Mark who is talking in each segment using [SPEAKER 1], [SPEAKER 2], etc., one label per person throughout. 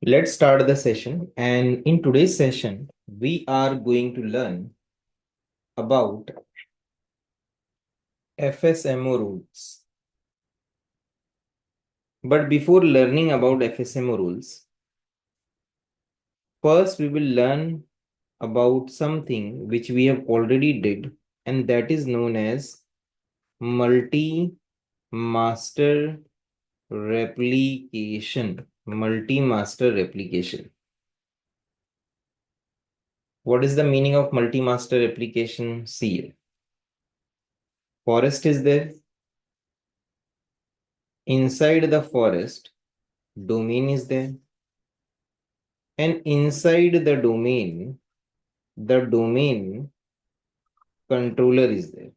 [SPEAKER 1] Let's start the session. And in today's session, we are going to learn about FSMO rules. But before learning about FSMO rules, first we will learn about something which we have already did, and that is known as multi-master replication. Multi-master replication. What is the meaning of multi-master replication? See, forest is there. Inside the forest, domain is there. And inside the domain controller is there.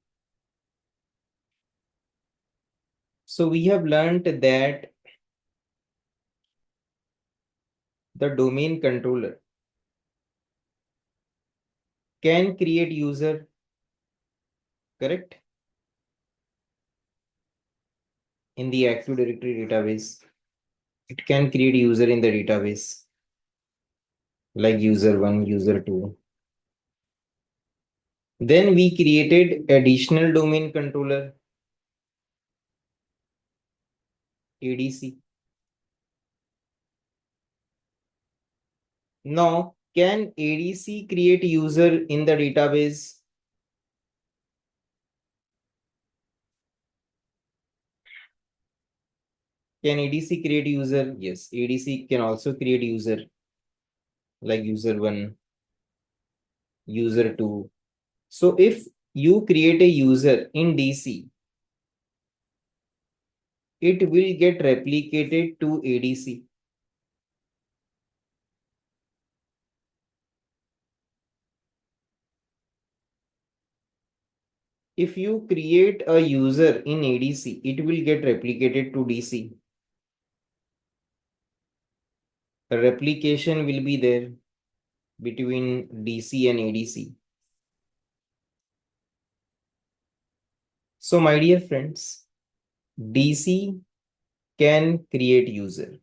[SPEAKER 1] So we have learned that the domain controller can create user, correct? In the Active Directory database, it can create user in the database, like user 1, user 2. Then we created additional domain controller, ADC. Now, can ADC create user in the database? Can ADC create user? Yes, ADC can also create user, like user 1, user 2. So if you create a user in DC, it will get replicated to ADC. If you create a user in ADC, it will get replicated to DC. A replication will be there between DC and ADC. So my dear friends, DC can create user.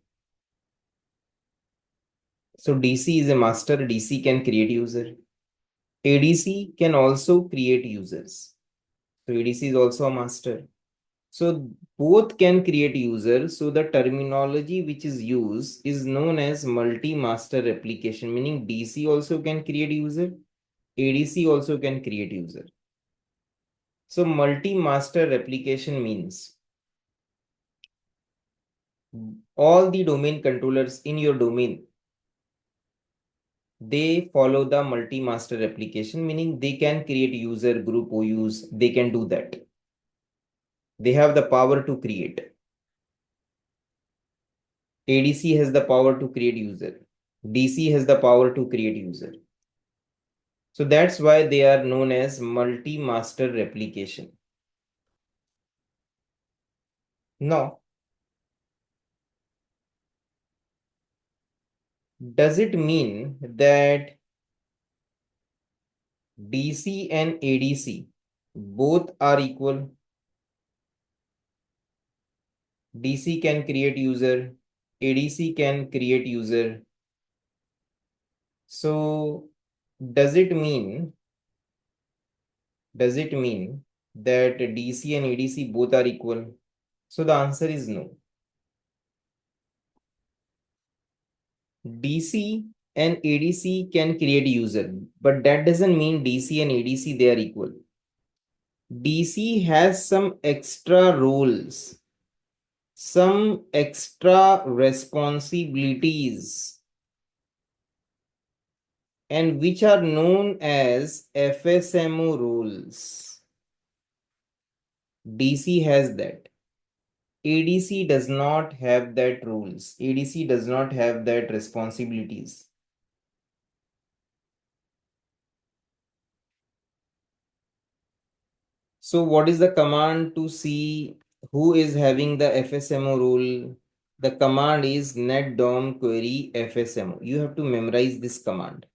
[SPEAKER 1] So DC is a master, DC can create user. ADC can also create users. So ADC is also a master. So both can create users. So the terminology which is used is known as multi-master replication, meaning DC also can create user, ADC also can create user. So multi-master replication means all the domain controllers in your domain, they follow the multi-master replication, meaning they can create user, group OUs, they can do that. They have the power to create. ADC has the power to create user. DC has the power to create user. So that's why they are known as multi-master replication. Now, does it mean that DC and ADC both are equal? DC can create user, ADC can create user. So does it mean that DC and ADC both are equal? So the answer is no. DC and ADC can create user, but that doesn't mean DC and ADC they are equal. DC has some extra roles, some extra responsibilities, and which are known as FSMO roles. DC has that. ADC does not have that rules. ADC does not have that responsibilities. So what is the command to see who is having the FSMO rule? The command is netdom query FSMO. You have to memorize this command.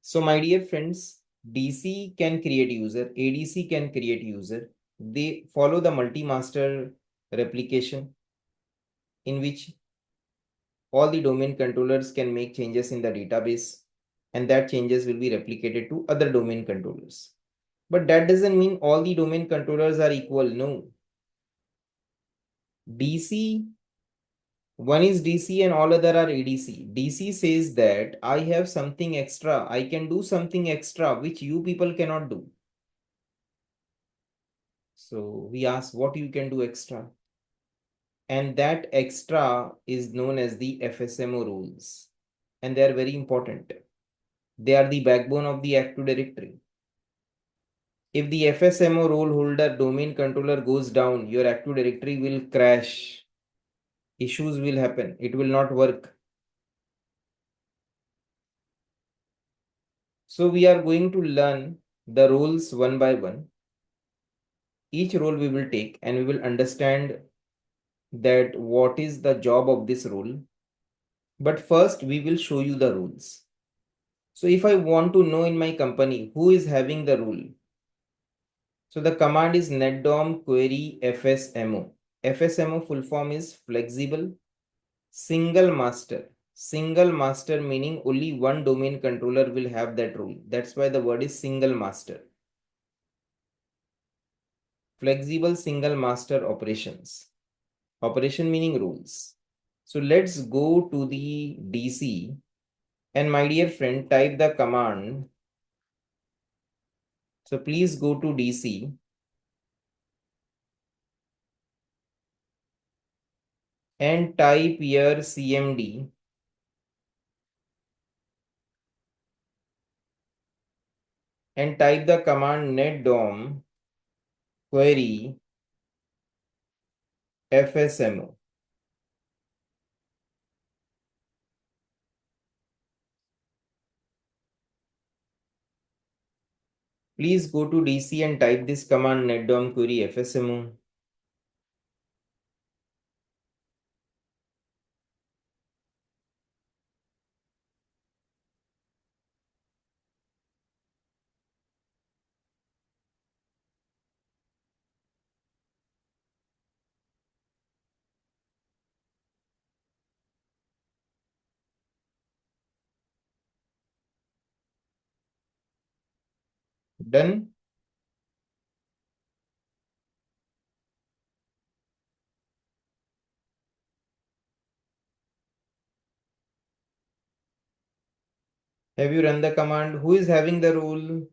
[SPEAKER 1] So my dear friends, DC can create user, ADC can create user. They follow the multi-master replication in which all the domain controllers can make changes in the database, and that changes will be replicated to other domain controllers. But that doesn't mean all the domain controllers are equal. No. DC, one is DC and all other are ADC. DC says that I have something extra. I can do something extra which you people cannot do. So we ask what you can do extra. And that extra is known as the FSMO rules. And they are very important. They are the backbone of the Active Directory. If the FSMO role holder domain controller goes down, your Active Directory will crash. Issues will happen. It will not work. So we are going to learn the roles one by one. Each role we will take and we will understand that what is the job of this role. But first we will show you the rules. So if I want to know in my company who is having the rule, so the command is netdom query FSMO. FSMO full form is flexible single master. Single master meaning only one domain controller will have that rule. That's why the word is single master. Flexible single master operations. Operation meaning rules. So let's go to the DC, and my dear friend, type the command. So please go to DC and type here CMD and type the command netdom query FSMO. Please go to DC and type this command netdom query FSMO. Done. Have you run the command? Who is having the rule?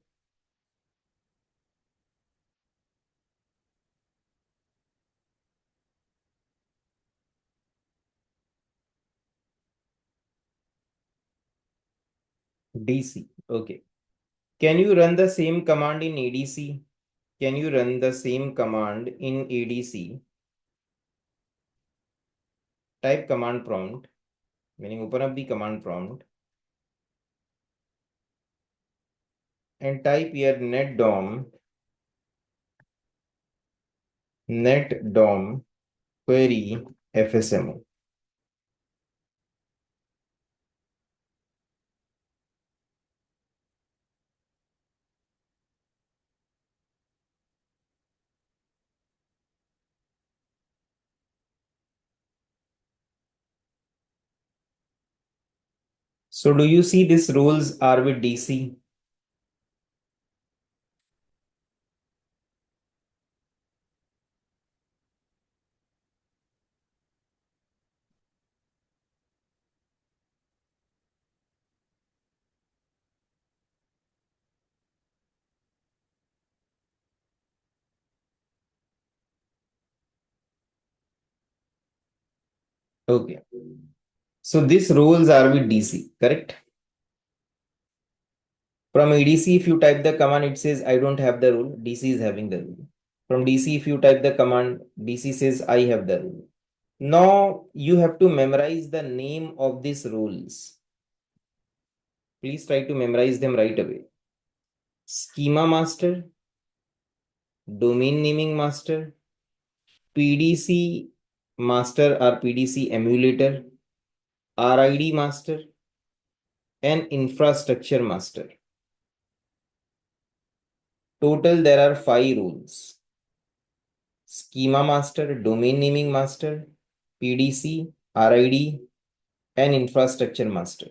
[SPEAKER 1] DC. Okay. Can you run the same command in ADC? Can you run the same command in ADC? Type command prompt, meaning open up the command prompt and type here netdom query FSMO. So do you see these rules are with DC? Okay. So these rules are with DC, correct? From ADC, if you type the command, it says I don't have the rule. DC is having the rule. From DC, if you type the command, DC says I have the rule. Now you have to memorize the name of these rules. Please try to memorize them right away. Schema master, domain naming master, PDC master or PDC emulator, RID master, and infrastructure master. Total, there are 5 rules. Schema master, domain naming master, PDC, RID, and infrastructure master.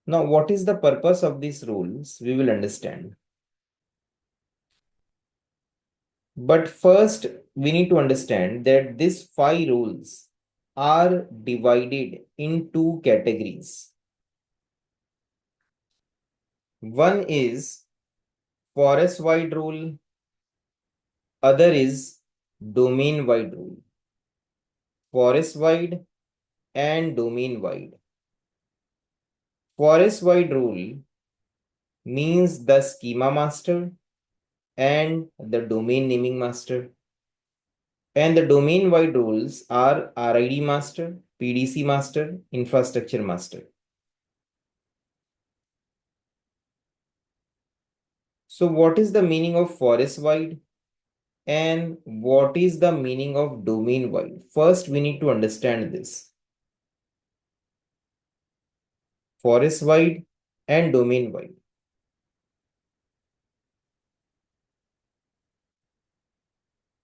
[SPEAKER 1] Now, what is the purpose of these roles? We will understand. But first, we need to understand that these 5 roles are divided in 2 categories. One is forest-wide role, other is domain-wide role. Forest-wide and domain-wide. Forest-wide role means the schema master and the domain naming master. And the domain-wide roles are RID master, PDC master, infrastructure master. So what is the meaning of forest-wide and what is the meaning of domain-wide? First, we need to understand this. Forest-wide and domain-wide.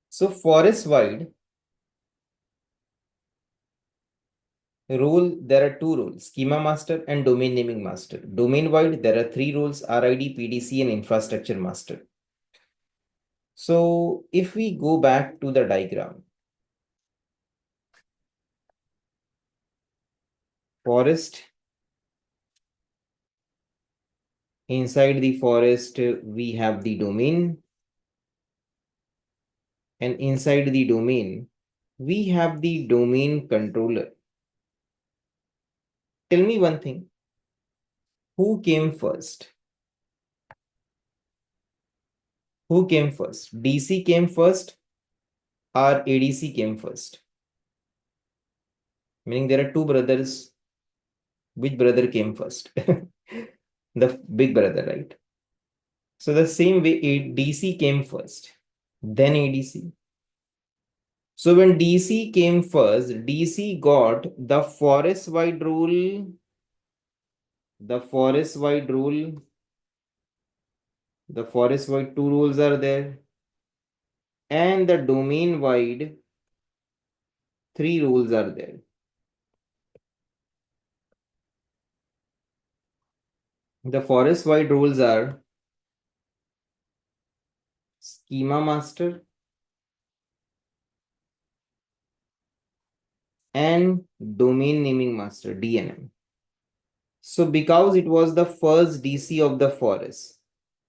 [SPEAKER 1] So forest-wide role, there are 2 roles, schema master and domain naming master. Domain-wide, there are 3 roles, RID, PDC, and infrastructure master. So if we go back to the diagram, forest, inside the forest, we have the domain, and inside the domain, we have the domain controller. Tell me one thing, who came first? Who came first? DC came first or ADC came first? Meaning there are 2 brothers. Which brother came first? The big brother, right? So the same way DC came first, then ADC. So when DC came first, DC got the forest-wide rule, the forest-wide 2 rules are there, and the domain-wide 3 rules are there. The forest-wide rules are schema master and domain naming master, DNM. So because it was the first DC of the forest,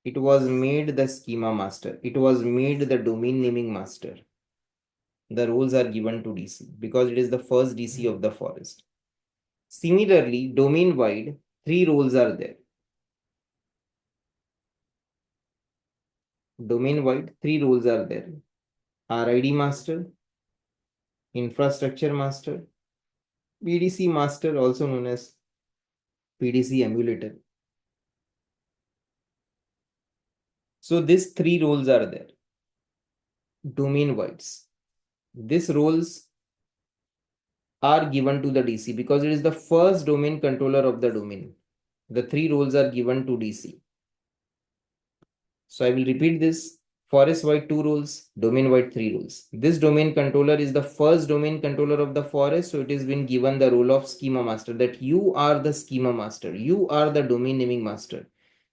[SPEAKER 1] it was made the schema master. It was made the domain naming master. The rules are given to DC because it is the first DC of the forest. Similarly, domain-wide, 3 rules are there. Domain-wide, 3 rules are there. RID master, infrastructure master, PDC master, also known as PDC emulator. So these 3 roles are there. Domain-wise. These roles are given to the DC because it is the first domain controller of the domain. The 3 roles are given to DC. So I will repeat this. Forest-wide 2 rules, domain-wide 3 rules. This domain controller is the first domain controller of the forest. So it has been given the role of schema master, that you are the schema master. You are the domain naming master.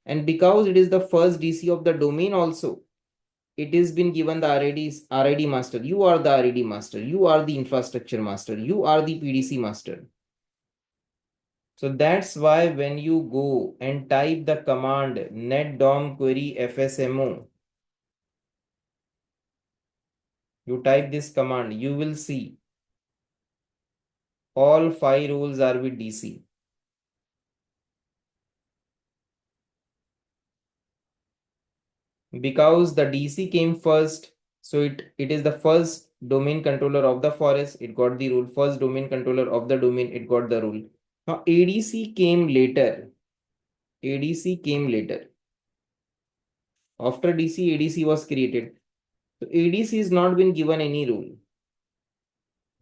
[SPEAKER 1] And because it is the first DC of the domain also, it has been given the RID master. You are the RID master. You are the infrastructure master. You are the PDC master. So that's why when you go and type the command net dom query FSMO, you type this command, you will see all 5 rules are with DC. Because the DC came first, so it is the first domain controller of the forest, it got the rule. First domain controller of the domain, it got the rule. Now ADC came later. ADC came later. After DC, ADC was created. So ADC is not been given any rule.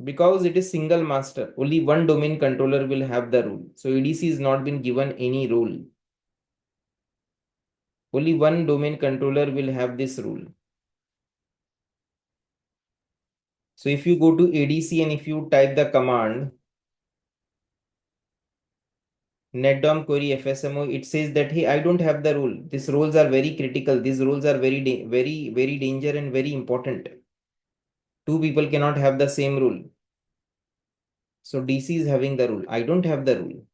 [SPEAKER 1] Because it is single master, only one domain controller will have the rule. So ADC is not been given any rule. Only one domain controller will have this rule. So if you go to ADC and if you type the command NetDom query FSMO, it says that, hey, I don't have the rule. These roles are very critical. These roles are very danger and very important. Two people cannot have the same rule. So DC is having the rule. I don't have the rule.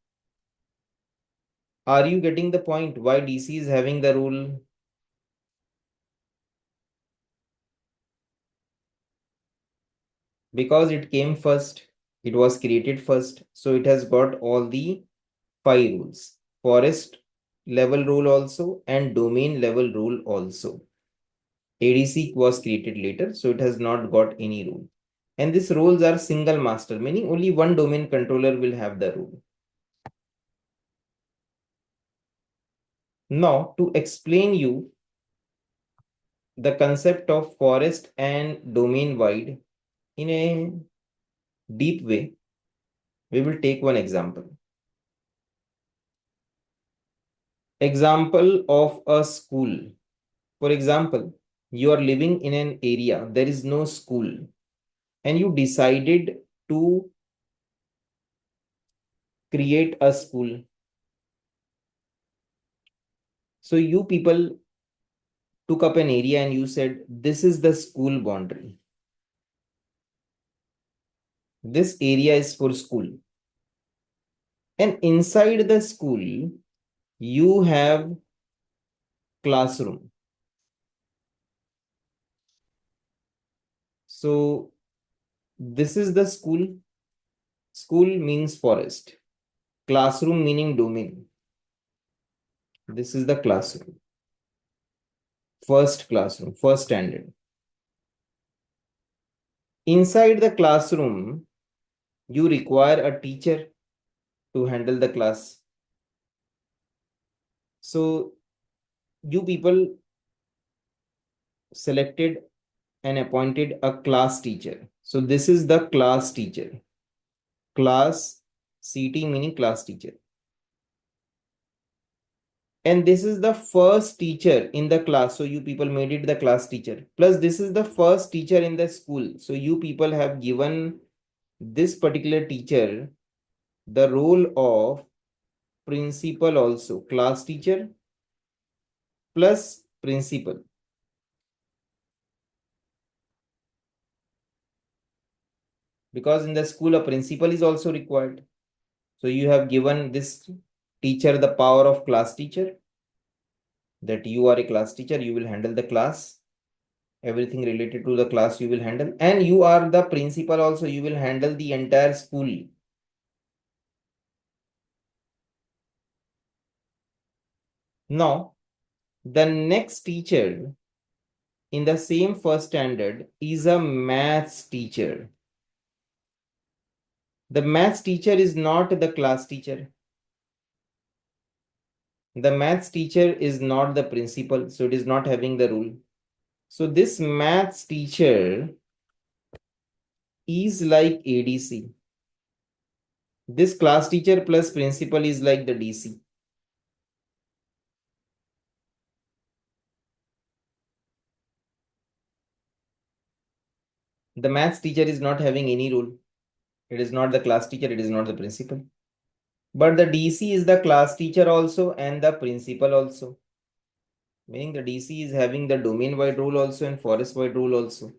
[SPEAKER 1] Are you getting the point why DC is having the rule? Because it came first. It was created first. So it has got all the 5 rules. Forest level rule also and domain level rule also. ADC was created later, so it has not got any rule. And these roles are single master, meaning only one domain controller will have the rule. Now, to explain you the concept of forest and domain wide in a deep way, we will take one example. Example of a school. For example, you are living in an area, there is no school, and you decided to create a school. So you people took up an area and you said, this is the school boundary. This area is for school. And inside the school, you have classroom. So this is the school. School means forest. Classroom meaning domain. This is the classroom. First classroom, first standard. Inside the classroom, you require a teacher to handle the class. So you people selected and appointed a class teacher. So this is the class teacher. Class CT meaning class teacher. And this is the first teacher in the class. So you people made it the class teacher. Plus this is the first teacher in the school. So you people have given this particular teacher the role of principal also. Class teacher plus principal. Because in the school a principal is also required. So you have given this teacher the power of class teacher, that you are a class teacher, you will handle the class, everything related to the class you will handle, and you are the principal also, you will handle the entire school. Now, the next teacher in the same first standard is a maths teacher. The maths teacher is not the class teacher. The maths teacher is not the principal, so it is not having the rule. So this maths teacher is like ADC. This class teacher plus principal is like the DC. The maths teacher is not having any role. It is not the class teacher, it is not the principal. But the DC is the class teacher also and the principal also. Meaning the DC is having the domain-wide rule also and forest-wide rule also.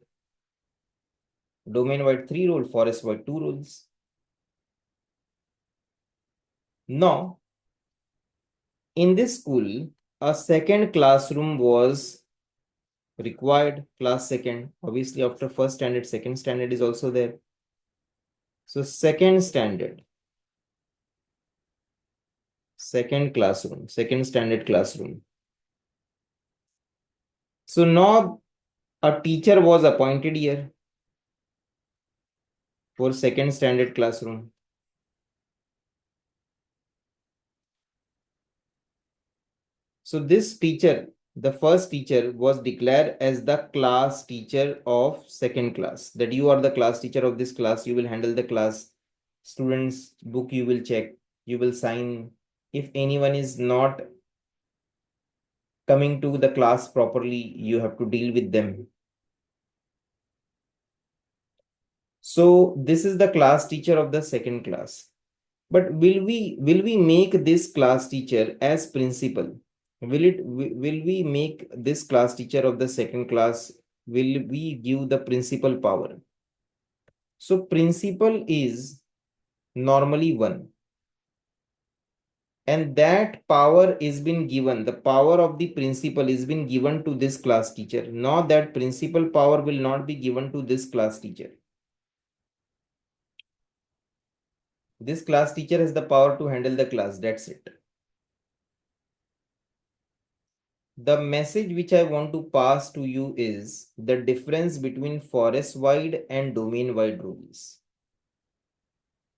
[SPEAKER 1] Domain-wide 3 rule, forest-wide 2 rules. Now, in this school, a second classroom was required, class second. Obviously, after first standard, second standard is also there. So second standard, second classroom, second standard classroom. So now a teacher was appointed here for second standard classroom. So this teacher, the first teacher, was declared as the class teacher of second class. That you are the class teacher of this class. You will handle the class. Students' book you will check. You will sign. If anyone is not coming to the class properly, you have to deal with them. So this is the class teacher of the second class. But will we make this class teacher as principal? Will we make this class teacher of the second class? Will we give the principal power? So principal is normally one, and that power is been given. The power of the principal is been given to this class teacher. Now that principal power will not be given to this class teacher. This class teacher has the power to handle the class. That's it. The message which I want to pass to you is the difference between forest-wide and domain-wide rules.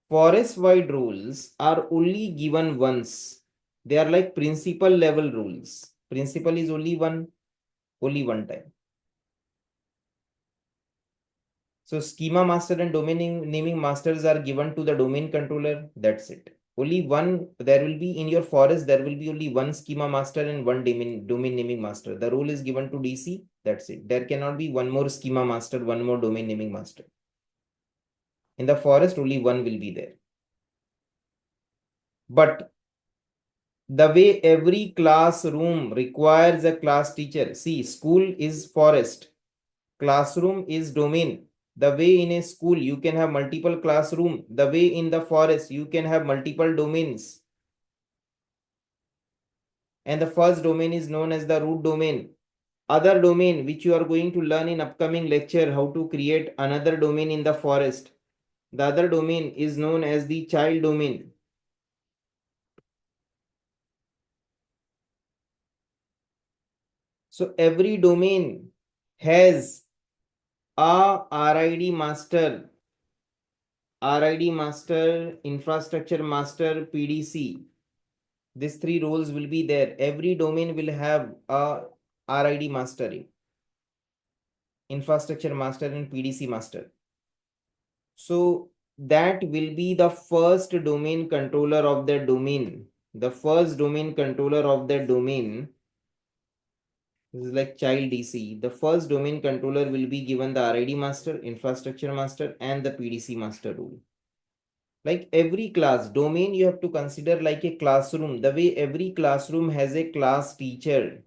[SPEAKER 1] Forest-wide rules are only given once. They are like principal level rules. Principal is only one time. So schema master and domain naming masters are given to the domain controller. That's it. Only one, there will be in your forest, there will be only one schema master and one domain naming master. The role is given to DC. That's it. There cannot be one more schema master, one more domain naming master. In the forest, only one will be there. But the way every classroom requires a class teacher. See, school is forest. Classroom is domain. The way in a school you can have multiple classroom, the way in the forest you can have multiple domains. And the first domain is known as the root domain. Other domain which you are going to learn in upcoming lecture, how to create another domain in the forest. The other domain is known as the child domain. So every domain has a RID master, infrastructure master, PDC. These three roles will be there. Every domain will have a RID master, infrastructure master, and PDC master. So that will be the first domain controller of the domain. The first domain controller of the domain, this is like child DC. The first domain controller will be given the RID master, infrastructure master, and the PDC master role. Like every class, domain you have to consider like a classroom. The way every classroom has a class teacher.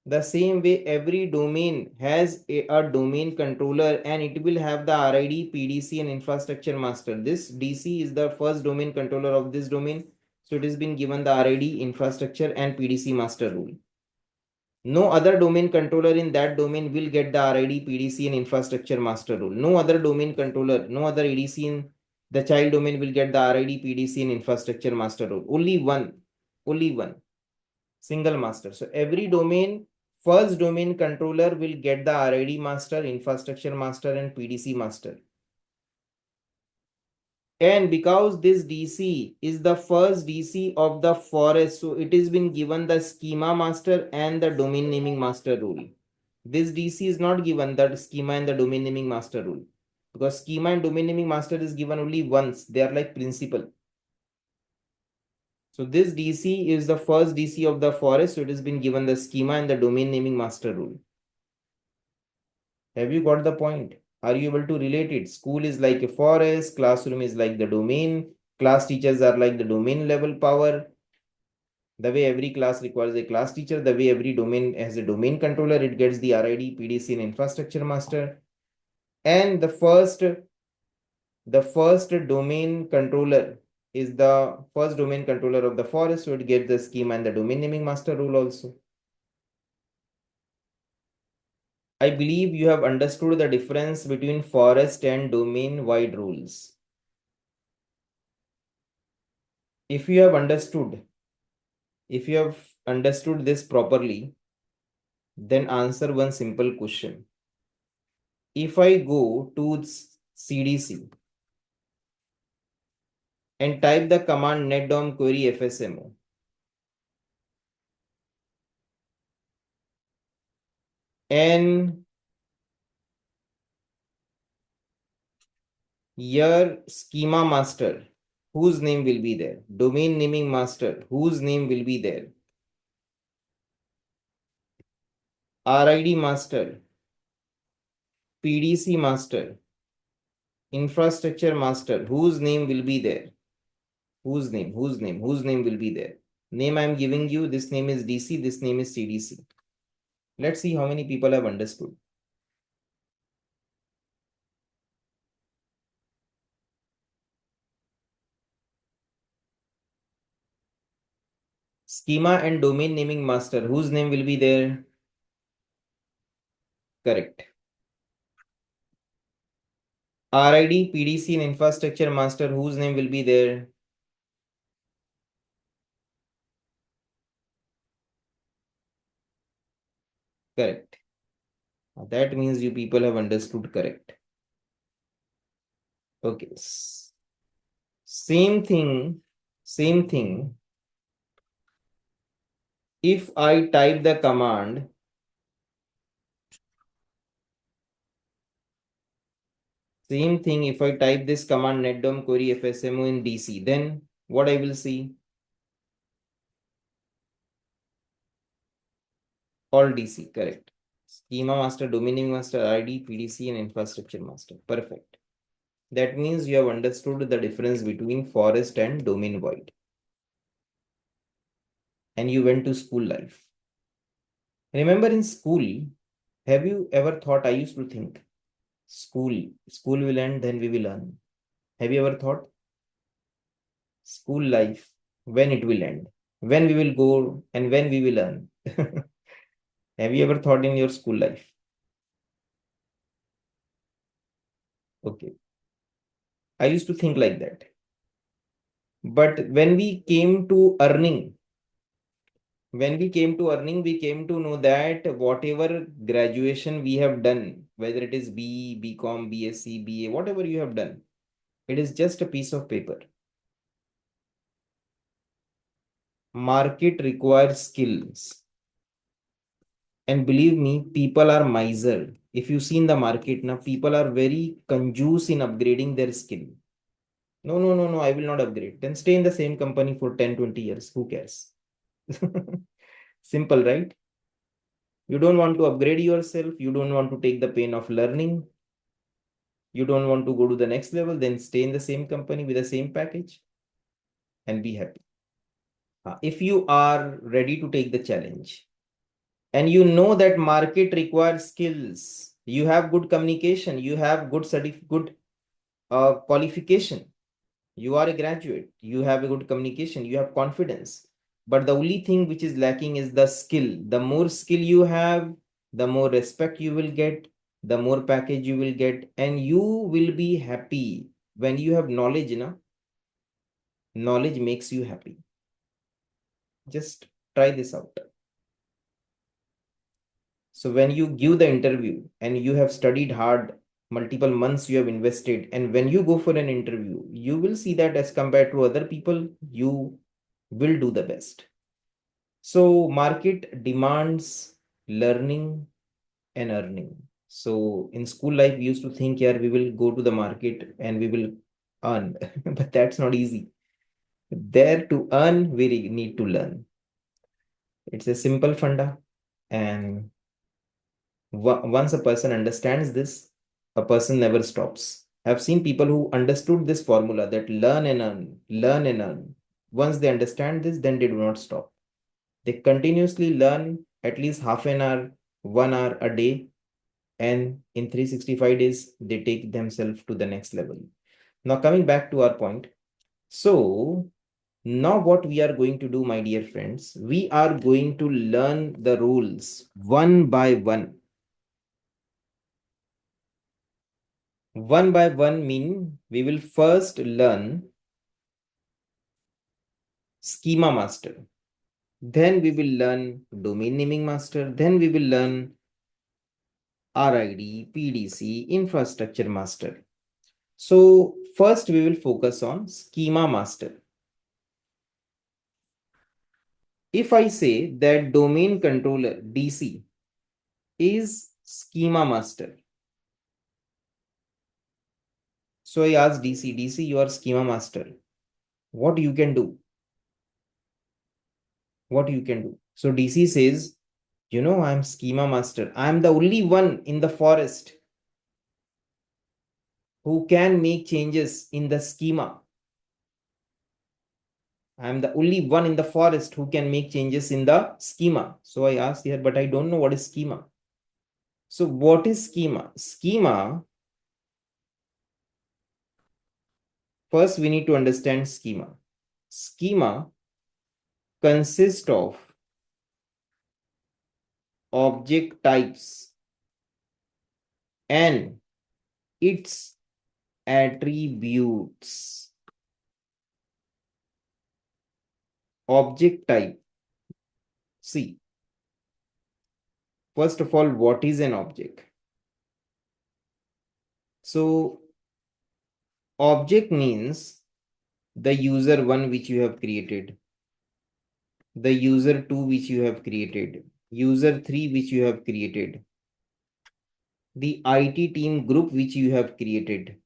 [SPEAKER 1] The same way every domain has a domain controller, and it will have the RID, PDC, and infrastructure master. This DC is the first domain controller of this domain. So it has been given the RID, infrastructure, and PDC master rule. No other domain controller in that domain will get the RID, PDC, and infrastructure master rule. No other domain controller, no other ADC in the child domain will get the RID, PDC, and infrastructure master rule. Only one, single master. So every domain, first domain controller will get the RID master, infrastructure master, and PDC master. And because this DC is the first DC of the forest, so it has been given the schema master and the domain naming master rule. This DC is not given the schema and the domain naming master rule, because schema and domain naming master is given only once. They are like principal. So this DC is the first DC of the forest, so it has been given the schema and the domain naming master rule. Have you got the point? Are you able to relate it? School is like a forest, classroom is like the domain, class teachers are like the domain level power. The way every class requires a class teacher, the way every domain has a domain controller, it gets the RID, PDC, and infrastructure master. And the first domain controller is the first domain controller of the forest, so it gets the schema and the domain naming master rule also. I believe you have understood the difference between forest and domain-wide rules. If you have understood, if you have understood this properly, then answer one simple question. If I go to CDC and type the command netdom query FSMO, and your schema master, whose name will be there? Domain naming master, whose name will be there? RID master, PDC master, infrastructure master, whose name will be there? Whose name will be there? Name I'm giving you, this name is DC, this name is CDC. Let's see how many people have understood. Schema and domain naming master, whose name will be there? Correct. RID, PDC and infrastructure master, whose name will be there? Correct. That means you people have understood correct. Okay. Same thing. If I type the command, same thing if I type this command netdom query FSMO in DC, then what I will see? All DC, correct. Schema master, domain name master, ID, PDC, and infrastructure master. Perfect. That means you have understood the difference between forest and domain void. And you went to school life. Remember in school, have you ever thought, I used to think, school will end, then we will learn. Have you ever thought? School life, when it will end? When we will go and when we will learn? Have you ever thought in your school life? Okay. I used to think like that. But when we came to earning, we came to know that whatever graduation we have done, whether it is BE, BCom, BSc, BA, whatever you have done, it is just a piece of paper. Market requires skills. And believe me, people are miser. If you see in the market now, people are very conjuice in upgrading their skill. No, I will not upgrade. Then stay in the same company for 10, 20 years. Who cares? Simple, right? You don't want to upgrade yourself. You don't want to take the pain of learning. You don't want to go to the next level. Then stay in the same company with the same package and be happy. If you are ready to take the challenge and you know that market requires skills, you have good communication, you have good qualification, you are a graduate, you have a good communication, you have confidence. But the only thing which is lacking is the skill. The more skill you have, the more respect you will get, the more package you will get, and you will be happy. When you have knowledge, knowledge makes you happy. Just try this out. So when you give the interview and you have studied hard, multiple months you have invested, and when you go for an interview, you will see that as compared to other people, you will do the best. So market demands learning and earning. So in school life, we used to think, yeah, we will go to the market and we will earn, but that's not easy. There to earn, we need to learn. It's a simple funda, and once a person understands this, a person never stops. I've seen people who understood this formula that learn and earn, learn and earn. Once they understand this, then they do not stop. They continuously learn at least half an hour, 1 hour a day, and in 365 days, they take themselves to the next level. Now, coming back to our point. So, now what we are going to do, my dear friends, we are going to learn the rules one by one. One by one mean we will first learn schema master. Then we will learn domain naming master. Then we will learn RID, PDC, infrastructure master. So first we will focus on schema master. If I say that domain controller DC is schema master. So I ask DC, you are schema master. What you can do? What you can do? So DC says, I'm schema master. I'm the only one in the forest who can make changes in the schema. I am the only one in the forest who can make changes in the schema. So I asked here, but I don't know what is schema. So what is schema? Schema, first we need to understand schema. Schema consists of object types and its attributes. Object type. See, first of all, what is an object? So object means the user one which you have created, the user two which you have created, user three which you have created, the IT team group which you have created.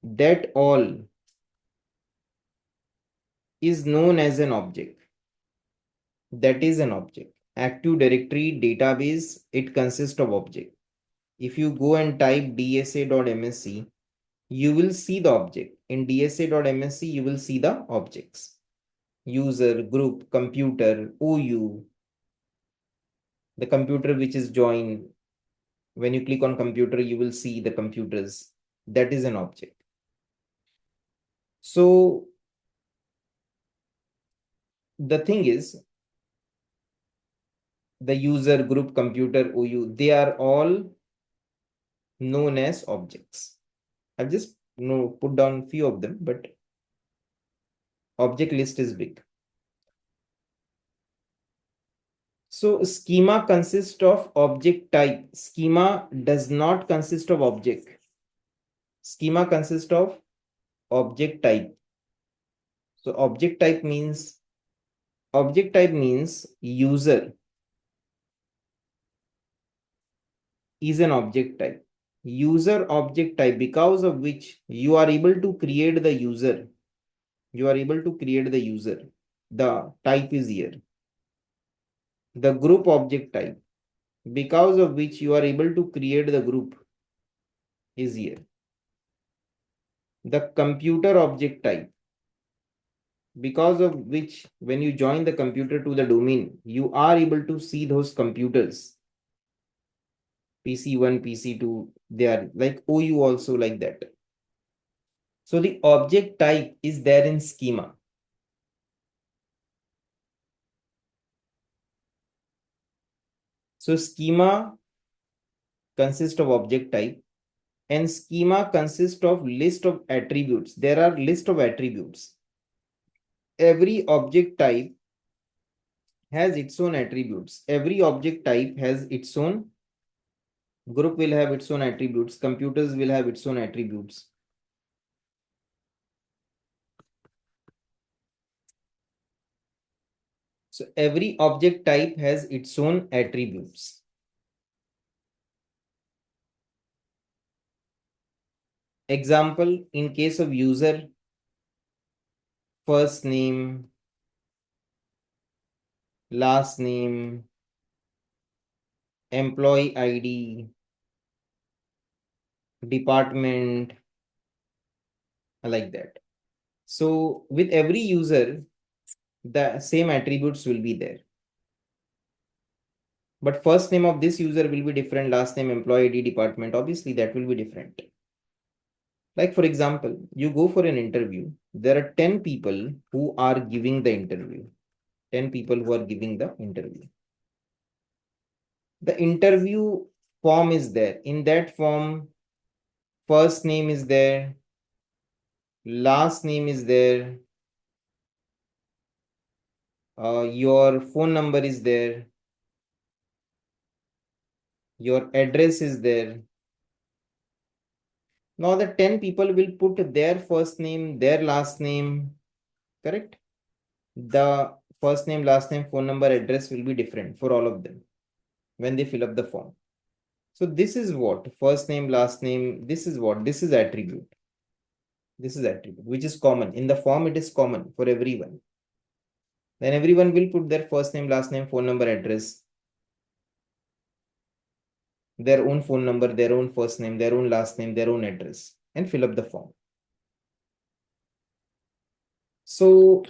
[SPEAKER 1] That all is known as an object. That is an object. Active Directory database, it consists of object. If you go and type dsa.msc, you will see the object. In dsa.msc, you will see the objects. User, group, computer, OU, the computer which is joined. When you click on computer, you will see the computers. That is an object. So the thing is, the user, group, computer, OU, they are all known as objects. I've just put down few of them, but object list is big. So schema consists of object type. Schema does not consist of object. Schema consists of object type. So object type means user is an object type. User object type, because of which you are able to create the user. You are able to create the user. The type is here. The group object type, because of which you are able to create the group, is here. The computer object type, because of which when you join the computer to the domain, you are able to see those computers. PC1, PC2, they are like OU also like that. So the object type is there in schema. So schema consists of object type and schema consists of list of attributes. There are list of attributes. Every object type has its own attributes. Every object type has its own group, will have its own attributes. Computers will have its own attributes. So every object type has its own attributes. Example, in case of user, first name, last name, employee ID, department, like that. So with every user, the same attributes will be there. But first name of this user will be different, last name, employee ID, department, obviously that will be different. Like for example, you go for an interview, there are 10 people who are giving the interview. 10 people who are giving the interview. The interview form is there. In that form, first name is there, last name is there, your phone number is there, your address is there. Now the 10 people will put their first name, their last name, correct? The first name, last name, phone number, address will be different for all of them when they fill up the form. So this is what first name, last name, this is what, this is attribute. This is attribute, which is common. In the form, it is common for everyone. Then everyone will put their first name, last name, phone number, address. their own phone number, their own first name, their own last name, their own address, and fill up the form. So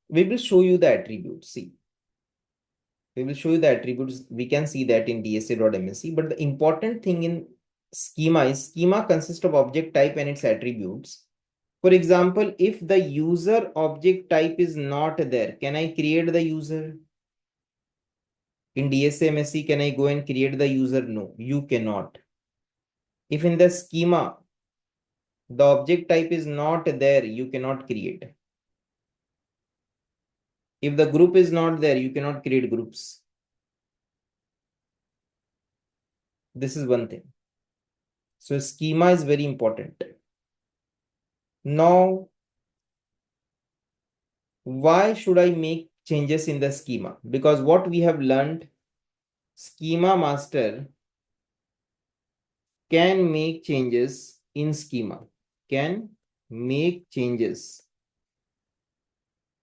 [SPEAKER 1] we will show you the attributes. See, we will show you the attributes. We can see that in dsa.msc, but the important thing in schema is schema consists of object type and its attributes. For example, if the user object type is not there, can I create the user? In DSA-MSc, can I go and create the user? No, you cannot. If in the schema, the object type is not there, you cannot create. If the group is not there, you cannot create groups. This is one thing. So schema is very important. Now, why should I make changes in the schema? Because what we have learned, schema master can make changes in schema, can make changes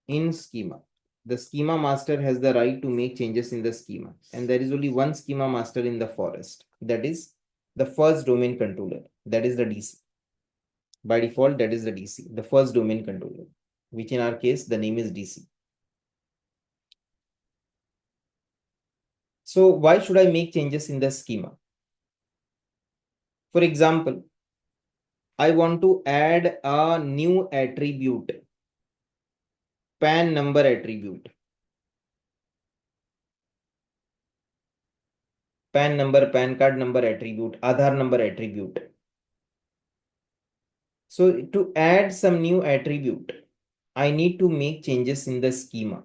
[SPEAKER 1] in schema. The schema master has the right to make changes in the schema. And there is only one schema master in the forest. That is the first domain controller. That is the DC. By default, that is the DC, the first domain controller, which in our case, the name is DC. So why should I make changes in the schema? For example, I want to add a new attribute, PAN number attribute. PAN number, PAN card number attribute, Aadhaar number attribute. So to add some new attribute, I need to make changes in the schema.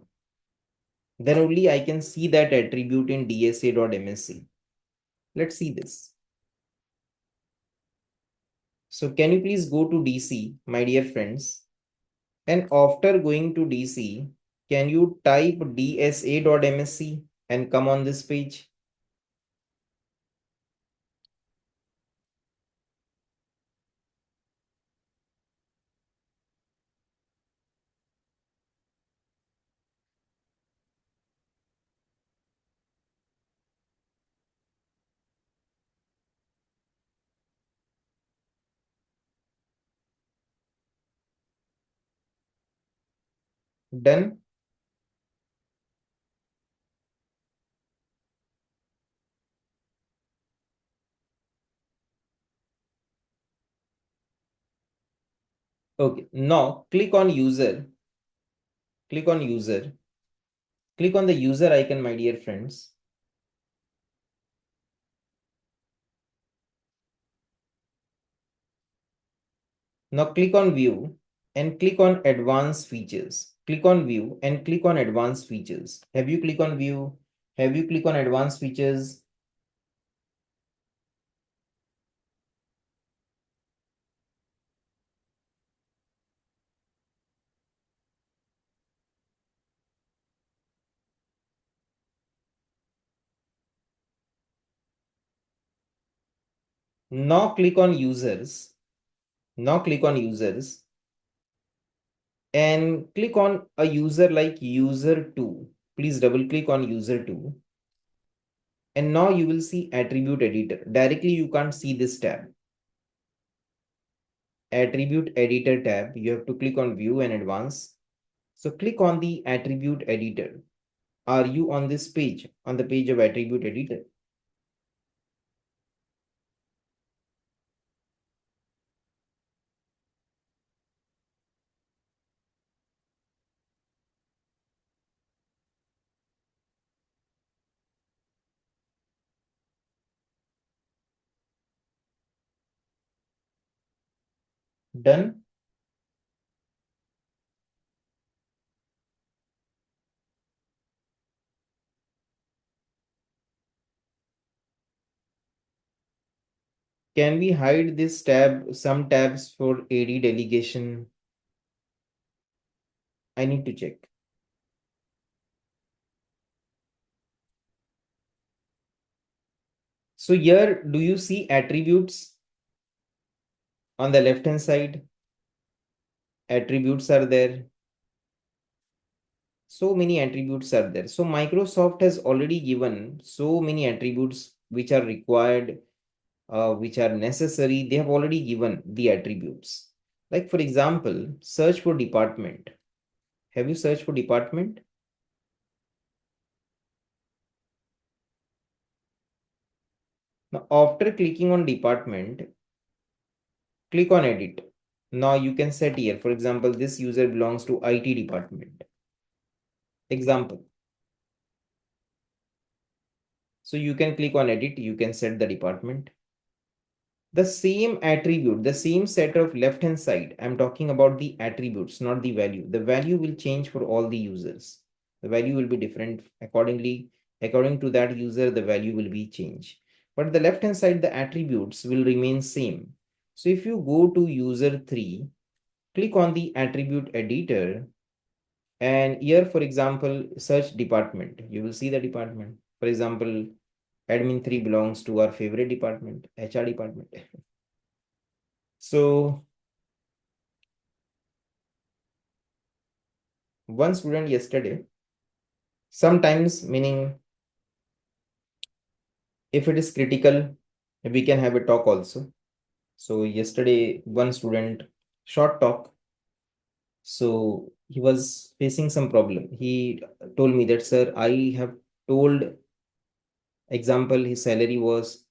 [SPEAKER 1] Then only I can see that attribute in dsa.msc. Let's see this. So can you please go to DC, my dear friends? And after going to DC, can you type dsa.msc and come on this page? Done. Okay, now click on user. Click on user. Click on the user icon, my dear friends. Now click on view and click on advanced features. Click on view and click on advanced features. Have you click on view? Have you click on advanced features? Now click on users. Now click on users and click on a user like user 2. Please double click on user 2. And now you will see attribute editor. Directly you can't see this tab. Attribute editor tab. You have to click on view and advance. So click on the attribute editor. Are you on this page, on the page of attribute editor? Done. Can we hide this tab, some tabs for AD delegation? I need to check. So here, do you see attributes on the left hand side? Attributes are there. So many attributes are there. So Microsoft has already given so many attributes which are required, which are necessary, they have already given the attributes. Like for example, search for department. Have you searched for department? Now, after clicking on department, click on edit. Now you can set here, for example, this user belongs to IT department. Example. So you can click on edit, you can set the department. The same attribute, the same set of left-hand side, I'm talking about the attributes, not the value. The value will change for all the users. The value will be different accordingly. According to that user, the value will be changed. But the left-hand side, the attributes will remain same. So if you go to user 3, click on the attribute editor, and here, for example, search department. You will see the department. For example, admin 3 belongs to our favorite department, HR department. So one student yesterday, sometimes meaning if it is critical, we can have a talk also. So yesterday, one student, short talk. So he was facing some problem. He told me that, sir, I have told, example, his salary was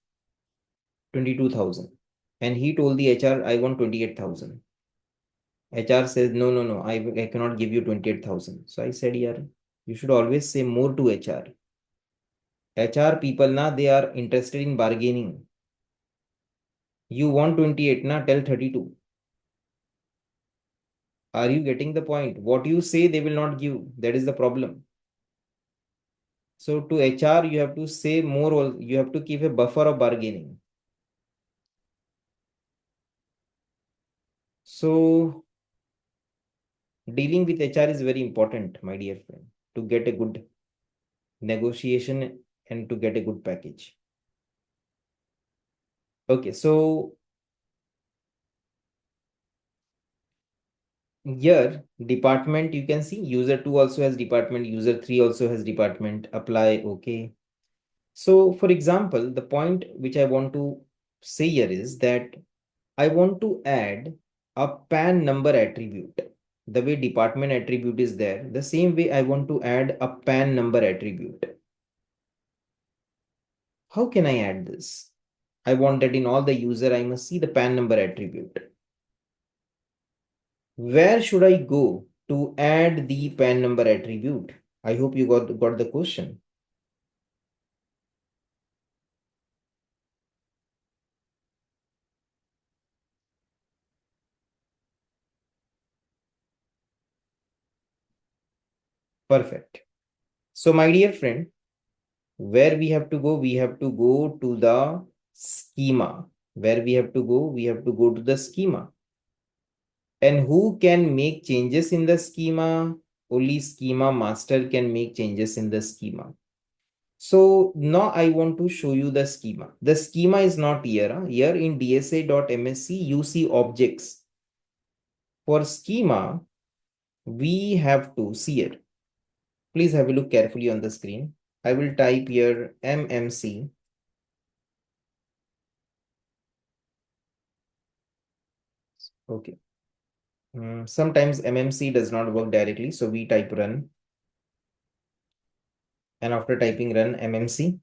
[SPEAKER 1] 22,000. And he told the HR, I want 28,000. HR says, no, I cannot give you 28,000. So I said, yeah, you should always say more to HR. HR people, na, they are interested in bargaining. You want 28, na, tell 32. Are you getting the point? What you say, they will not give. That is the problem. So to HR, you have to say more, you have to keep a buffer of bargaining. So dealing with HR is very important, my dear friend, to get a good negotiation and to get a good package. Okay, so here department, you can see user 2 also has department, user 3 also has department, apply, okay. So for example, the point which I want to say here is that I want to add a PAN number attribute. The way department attribute is there, the same way I want to add a PAN number attribute. How can I add this? I want that in all the user, I must see the PAN number attribute. Where should I go to add the PAN number attribute? I hope you got the question. Perfect. So my dear friend, where we have to go? We have to go to the schema. Where we have to go? We have to go to the schema. And who can make changes in the schema? Only schema master can make changes in the schema. So now I want to show you the schema. The schema is not here. Here in dsa.msc, you see objects. For schema, we have to see it. Please have a look carefully on the screen. I will type here MMC. Okay. Sometimes MMC does not work directly, so we type run. And after typing run MMC,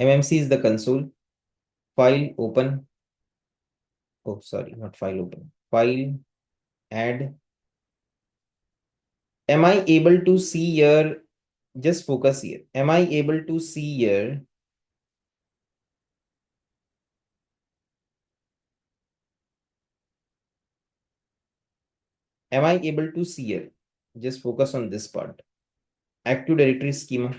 [SPEAKER 1] MMC is the console. File open. Oh, sorry, not file open. File add. Am I able to see here? Just focus here. Am I able to see here? Am I able to see here? Just focus on this part. Active Directory schema.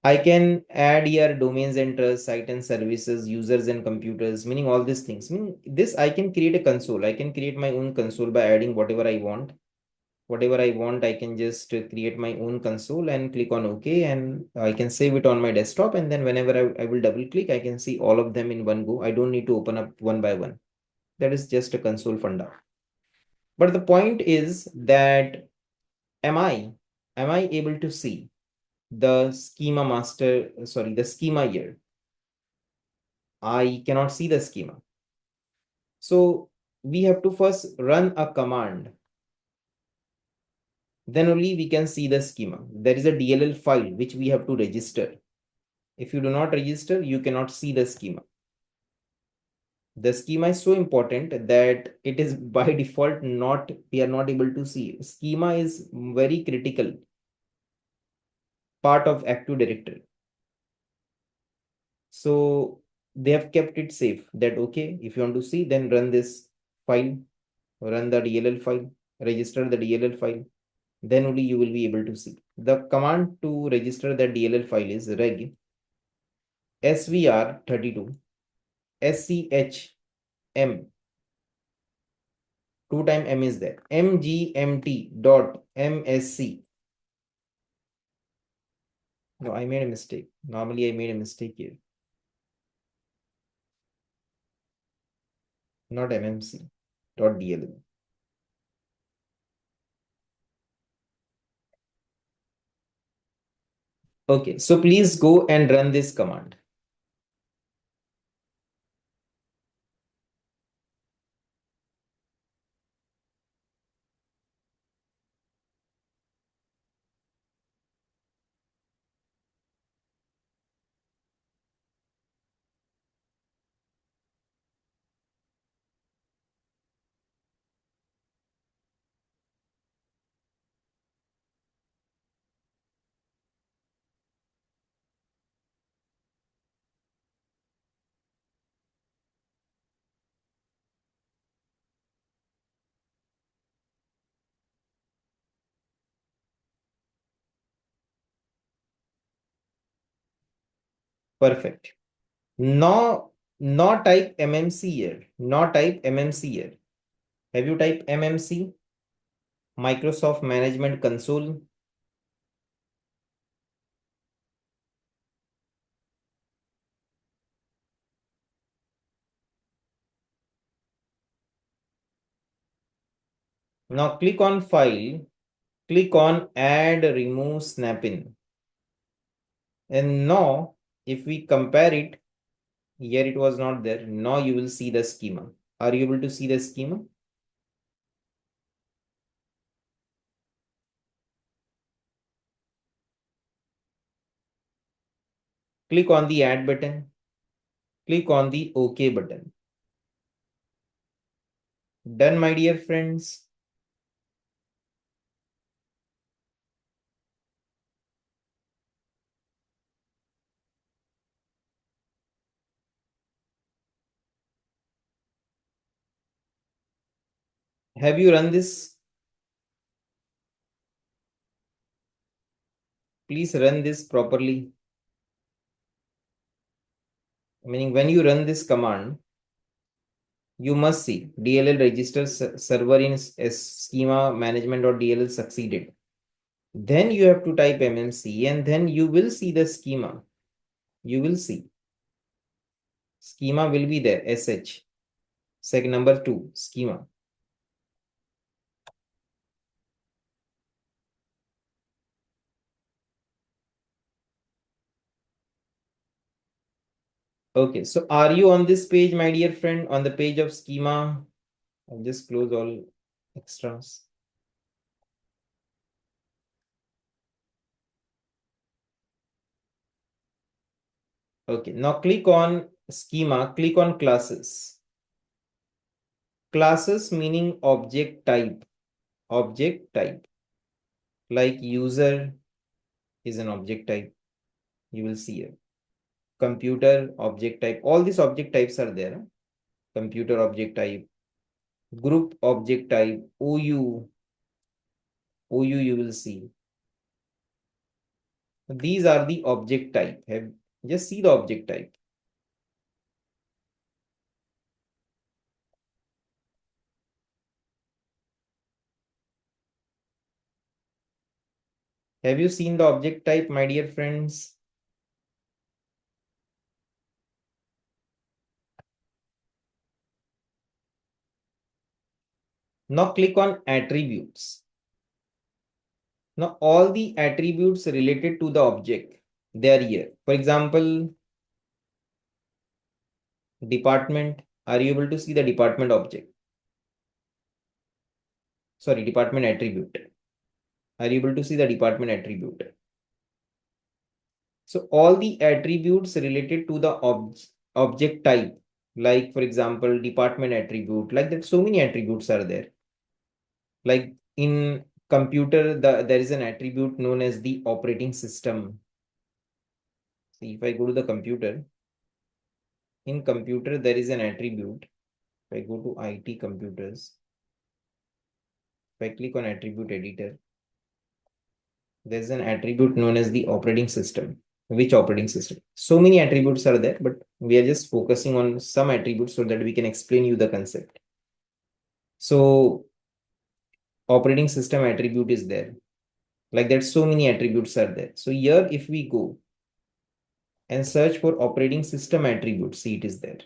[SPEAKER 1] I can add here domains and trust, site and services, users and computers, meaning all these things. Meaning this, I can create a console. I can create my own console by adding whatever I want. Whatever I want, I can just create my own console and click on OK, and I can save it on my desktop. And then whenever I will double click, I can see all of them in one go. I don't need to open up one by one. That is just a console funda. But the point is that am I able to see? the schema master, sorry, the schema here. I cannot see the schema. So we have to first run a command. Then only we can see the schema. There is a DLL file which we have to register. If you do not register, you cannot see the schema. The schema is so important that it is by default we are not able to see. Schema is very critical part of Active Directory. So they have kept it safe that, okay, if you want to see, then run this file, run the DLL file, register the DLL file, then only you will be able to see. The command to register the DLL file is reg svr32 schm, 2 time m is there, mgmt.msc. No, I made a mistake. Normally I made a mistake here. Not mmc.dll. Okay, so please go and run this command. Perfect. No type mmc here. No type mmc here. Have you typed mmc? Microsoft Management Console. Now click on File, click on Add Remove Snap-in. And now, if we compare it, here it was not there. Now you will see the schema. Are you able to see the schema? Click on the Add button. Click on the OK button. Done, my dear friends. Have you run this? Please run this properly. Meaning when you run this command, you must see DLL register server in schema management.dll succeeded. Then you have to type mmc and then you will see the schema. You will see. Schema will be there, sh. Seg number 2, schema. Okay, so are you on this page, my dear friend, on the page of schema? I'll just close all extras. Okay, now click on schema, click on classes. Classes meaning object type. Object type. Like user is an object type. You will see here. Computer object type. All these object types are there. Computer object type. Group object type. OU. OU you will see. These are the object type. Just see the object type. Have you seen the object type, my dear friends? Now click on attributes. Now all the attributes related to the object, they are here. For example, department. Are you able to see the department object? Sorry, department attribute. Are you able to see the department attribute? So all the attributes related to the object type, like for example, department attribute, like that, so many attributes are there. Like in computer, there is an attribute known as the operating system. See, if I go to the computer, in computer, there is an attribute. If I go to IT computers, if I click on attribute editor, there's an attribute known as the operating system. Which operating system? So many attributes are there, but we are just focusing on some attributes so that we can explain you the concept. So operating system attribute is there. Like that, so many attributes are there. So here, if we go and search for operating system attribute, see it is there.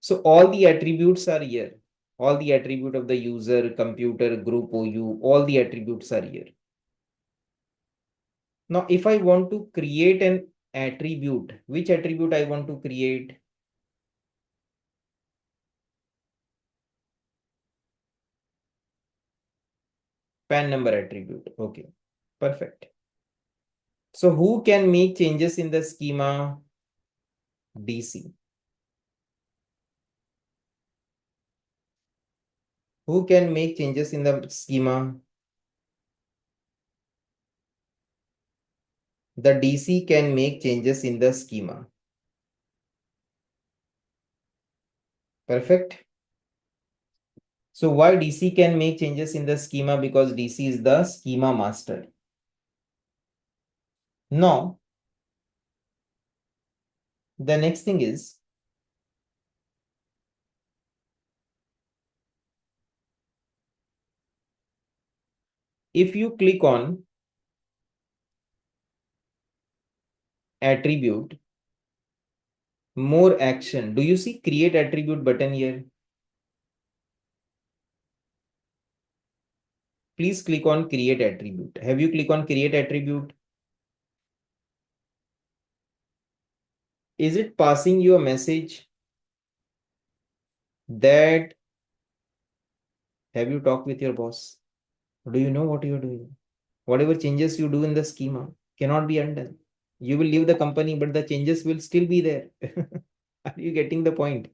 [SPEAKER 1] So all the attributes are here. All the attribute of the user, computer, group, OU, all the attributes are here. Now, if I want to create an attribute, which attribute I want to create? PAN number attribute. Okay, perfect. So who can make changes in the schema? DC. Who can make changes in the schema? The DC can make changes in the schema. Perfect. So why DC can make changes in the schema? Because DC is the schema master. Now, the next thing is, if you click on attribute, more action, do you see create attribute button here? Please click on create attribute. Have you click on create attribute? Is it passing you a message that have you talked with your boss? Do you know what you're doing? Whatever changes you do in the schema cannot be undone. You will leave the company, but the changes will still be there. Are you getting the point?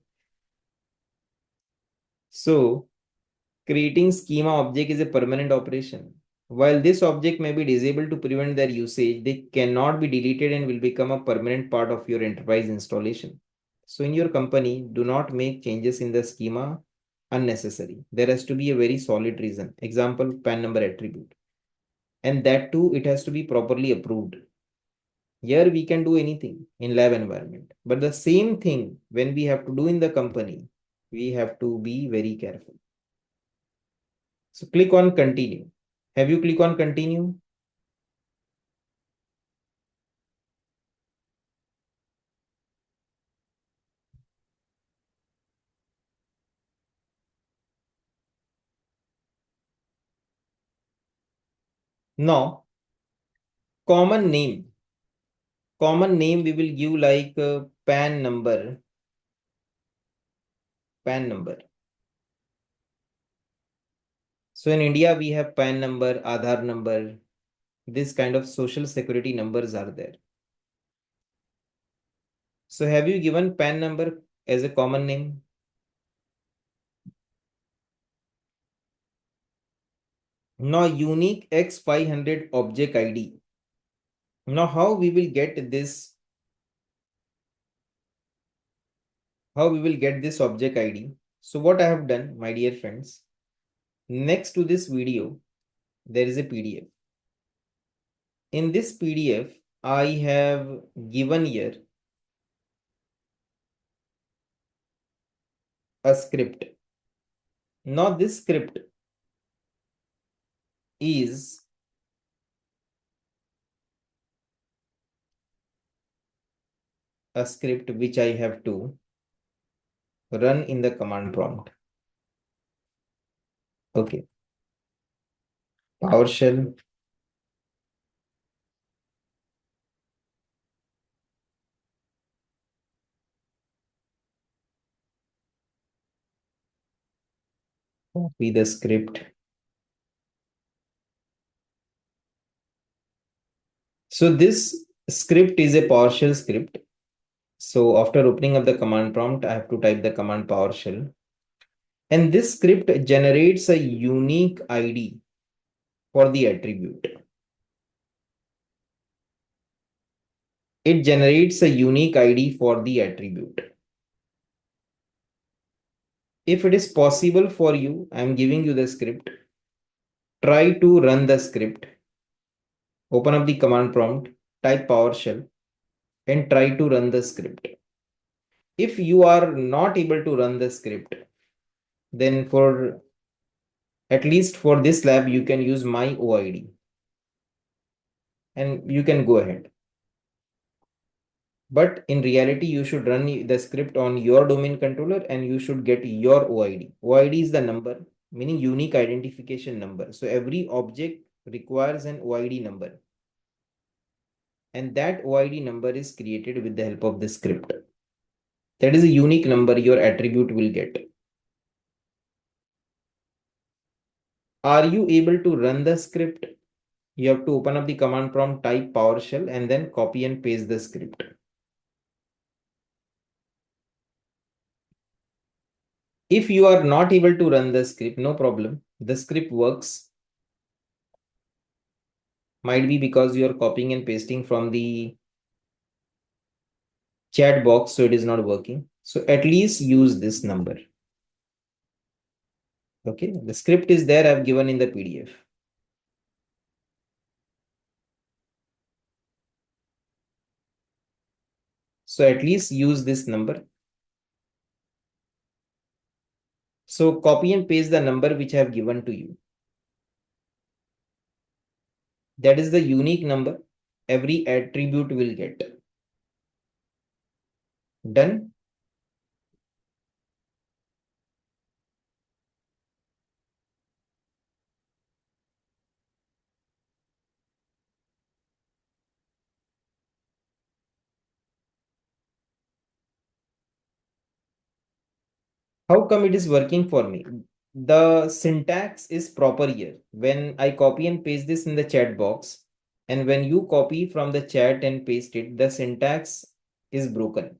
[SPEAKER 1] So, creating schema object is a permanent operation. While this object may be disabled to prevent their usage, they cannot be deleted and will become a permanent part of your enterprise installation. So in your company, do not make changes in the schema unnecessary. There has to be a very solid reason. Example, PAN number attribute. And that too, it has to be properly approved. Here we can do anything in lab environment. But the same thing when we have to do in the company, we have to be very careful. So click on continue. Have you click on continue? No. Common name. Common name we will give like PAN number. PAN number. So in India, we have PAN number, Aadhaar number. This kind of social security numbers are there. So have you given PAN number as a common name? Now unique X500 object ID. Now how we will get this? How we will get this object ID? So what I have done, my dear friends, next to this video, there is a PDF. In this PDF, I have given here a script. Now this script is a script which I have to run in the command prompt. Okay. PowerShell. Copy the script. So this script is a PowerShell script. So after opening up the command prompt, I have to type the command PowerShell. And this script generates a unique ID for the attribute. It generates a unique ID for the attribute. If it is possible for you, I am giving you the script. Try to run the script. Open up the command prompt, type PowerShell, and try to run the script. If you are not able to run the script, then for at least for this lab, you can use my OID and you can go ahead. But in reality, you should run the script on your domain controller and you should get your OID. OID is the number, meaning unique identification number. So every object requires an OID number. And that OID number is created with the help of the script. That is a unique number your attribute will get. Are you able to run the script? You have to open up the command prompt, type PowerShell, and then copy and paste the script. If you are not able to run the script, no problem. The script works. Might be because you are copying and pasting from the chat box, so it is not working. So at least use this number. Okay, the script is there. I've given in the PDF. So at least use this number. So copy and paste the number which I have given to you. That is the unique number every attribute will get. Done. How come it is working for me? The syntax is proper here. When I copy and paste this in the chat box, and when you copy from the chat and paste it, the syntax is broken.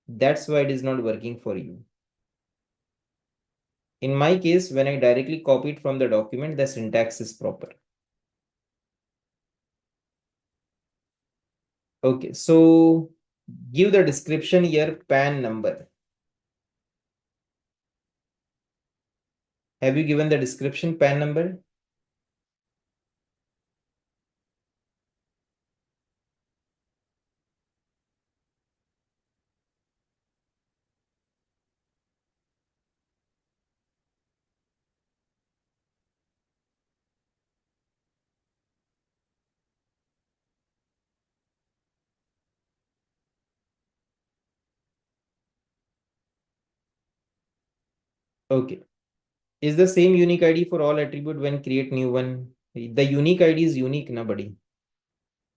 [SPEAKER 1] That's why it is not working for you. In my case, when I directly copy it from the document, the syntax is proper. Okay, so give the description here, PAN number. Have you given the description, PAN number? Okay. Is the same unique ID for all attribute when create new one? The unique ID is unique, nobody.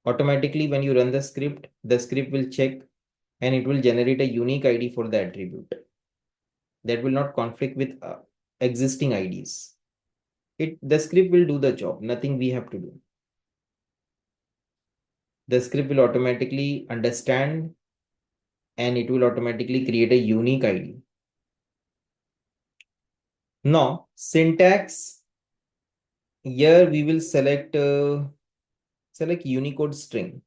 [SPEAKER 1] Automatically, when you run the script will check and it will generate a unique ID for the attribute. That will not conflict with existing IDs. The script will do the job, nothing we have to do. The script will automatically understand and it will automatically create a unique ID. Now, syntax, here we will select Unicode string.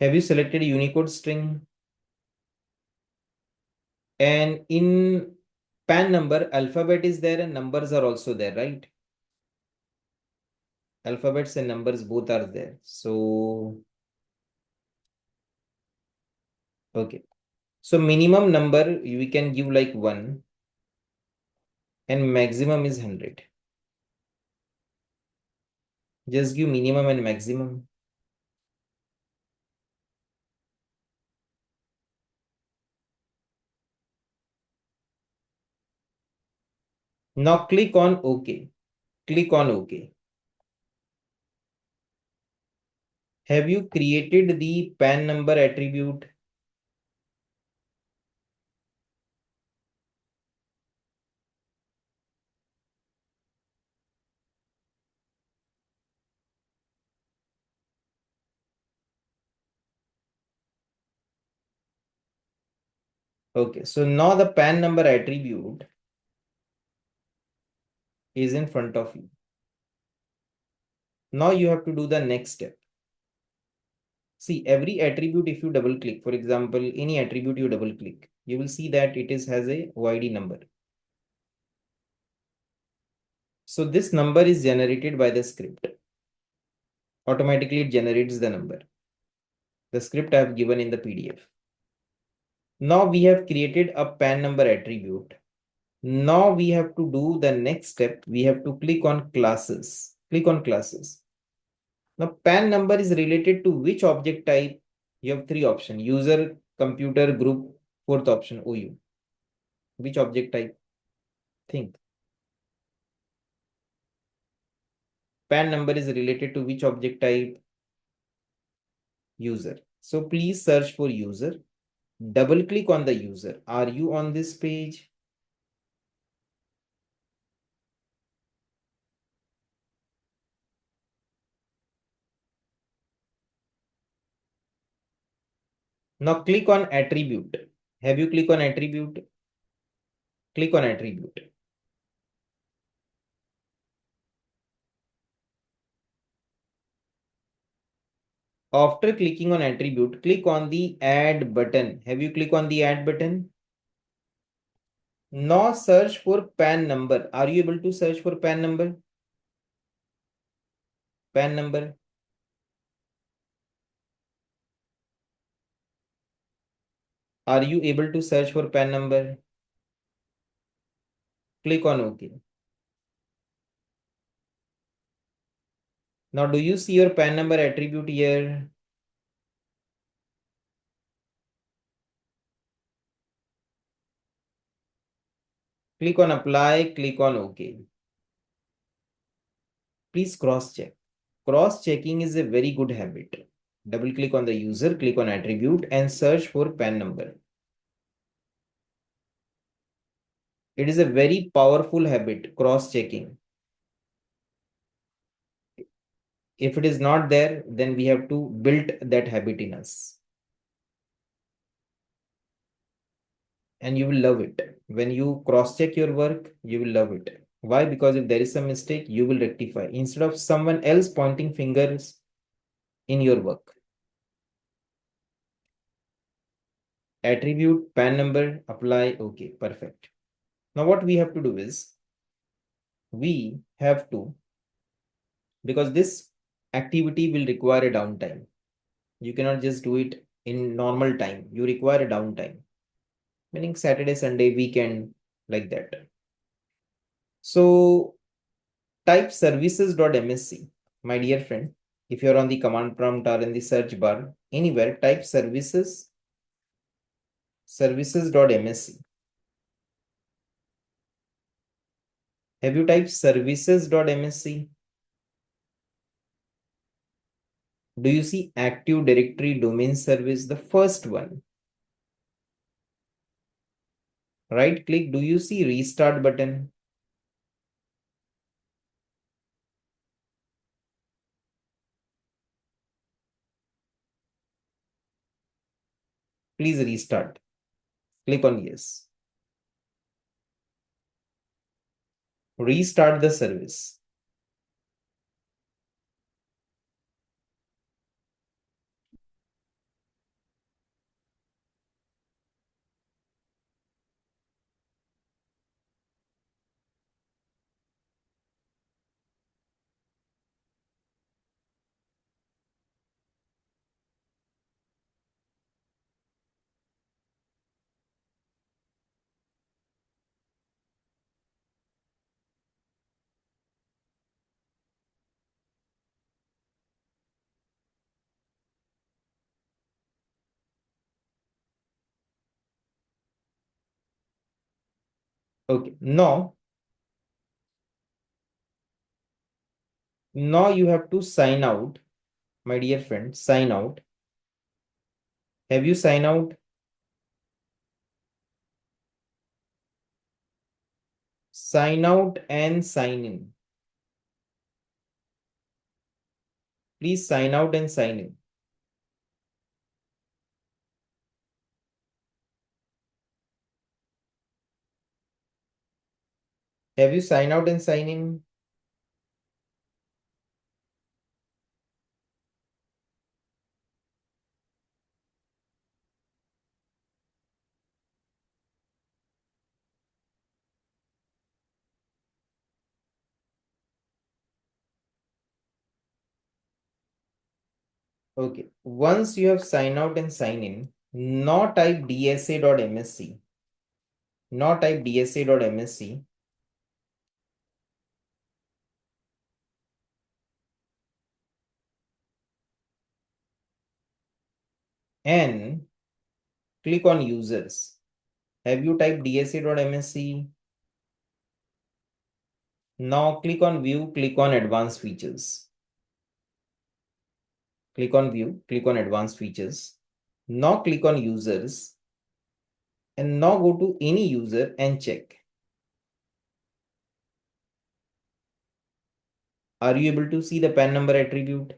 [SPEAKER 1] Have you selected a Unicode string? And in PAN number, alphabet is there and numbers are also there, right? Alphabets and numbers both are there. So, okay. So minimum number we can give like 1 and maximum is 100. Just give minimum and maximum. Now click on OK. Click on OK. Have you created the PAN number attribute? Okay, so now the PAN number attribute is in front of you. Now you have to do the next step. See, every attribute, if you double click, for example, any attribute you double click, you will see that it has a YD number. So this number is generated by the script. Automatically it generates the number. The script I have given in the PDF. Now we have created a PAN number attribute. Now we have to do the next step. We have to click on classes. Click on classes. Now PAN number is related to which object type? You have three options: user, computer, group. Fourth option, OU. Which object type? Think. PAN number is related to which object type? User. So please search for user. Double click on the user. Are you on this page? Now click on attribute. Have you click on attribute? Click on attribute. After clicking on attribute, click on the add button. Have you click on the add button? Now search for PAN number. Are you able to search for PAN number? PAN number. Are you able to search for PAN number? Click on OK. Now do you see your PAN number attribute here? Click on apply, click on OK. Please cross check. Cross checking is a very good habit. Double click on the user, click on attribute and search for PAN number. It is a very powerful habit, cross checking. If it is not there, then we have to build that habit in us. And you will love it. When you cross check your work, you will love it. Why? Because if there is some mistake, you will rectify instead of someone else pointing fingers in your work. Attribute, PAN number, apply, okay, perfect. Now what we have to do is, we have to, because this activity will require a downtime. You cannot just do it in normal time. You require a downtime, meaning Saturday, Sunday, weekend, like that. So type services.msc, my dear friend. If you're on the command prompt or in the search bar, anywhere, type services.msc. Have you typed services.msc? Do you see Active Directory Domain Service, the first one? Right click. Do you see restart button? Please restart. Click on yes. Restart the service. Okay. Now Now you have to sign out, my dear friend, sign out. Have you signed out? Sign out and sign in. Please sign out and sign in. Have you signed out and sign in? Okay. Once you have signed out and sign in, now type dsa.msc. Now type dsa.msc. And click on users. Have you typed dsa.msc? Now click on view, click on advanced features. Click on view, click on advanced features. Now click on users and now go to any user and check. Are you able to see the PAN number attribute?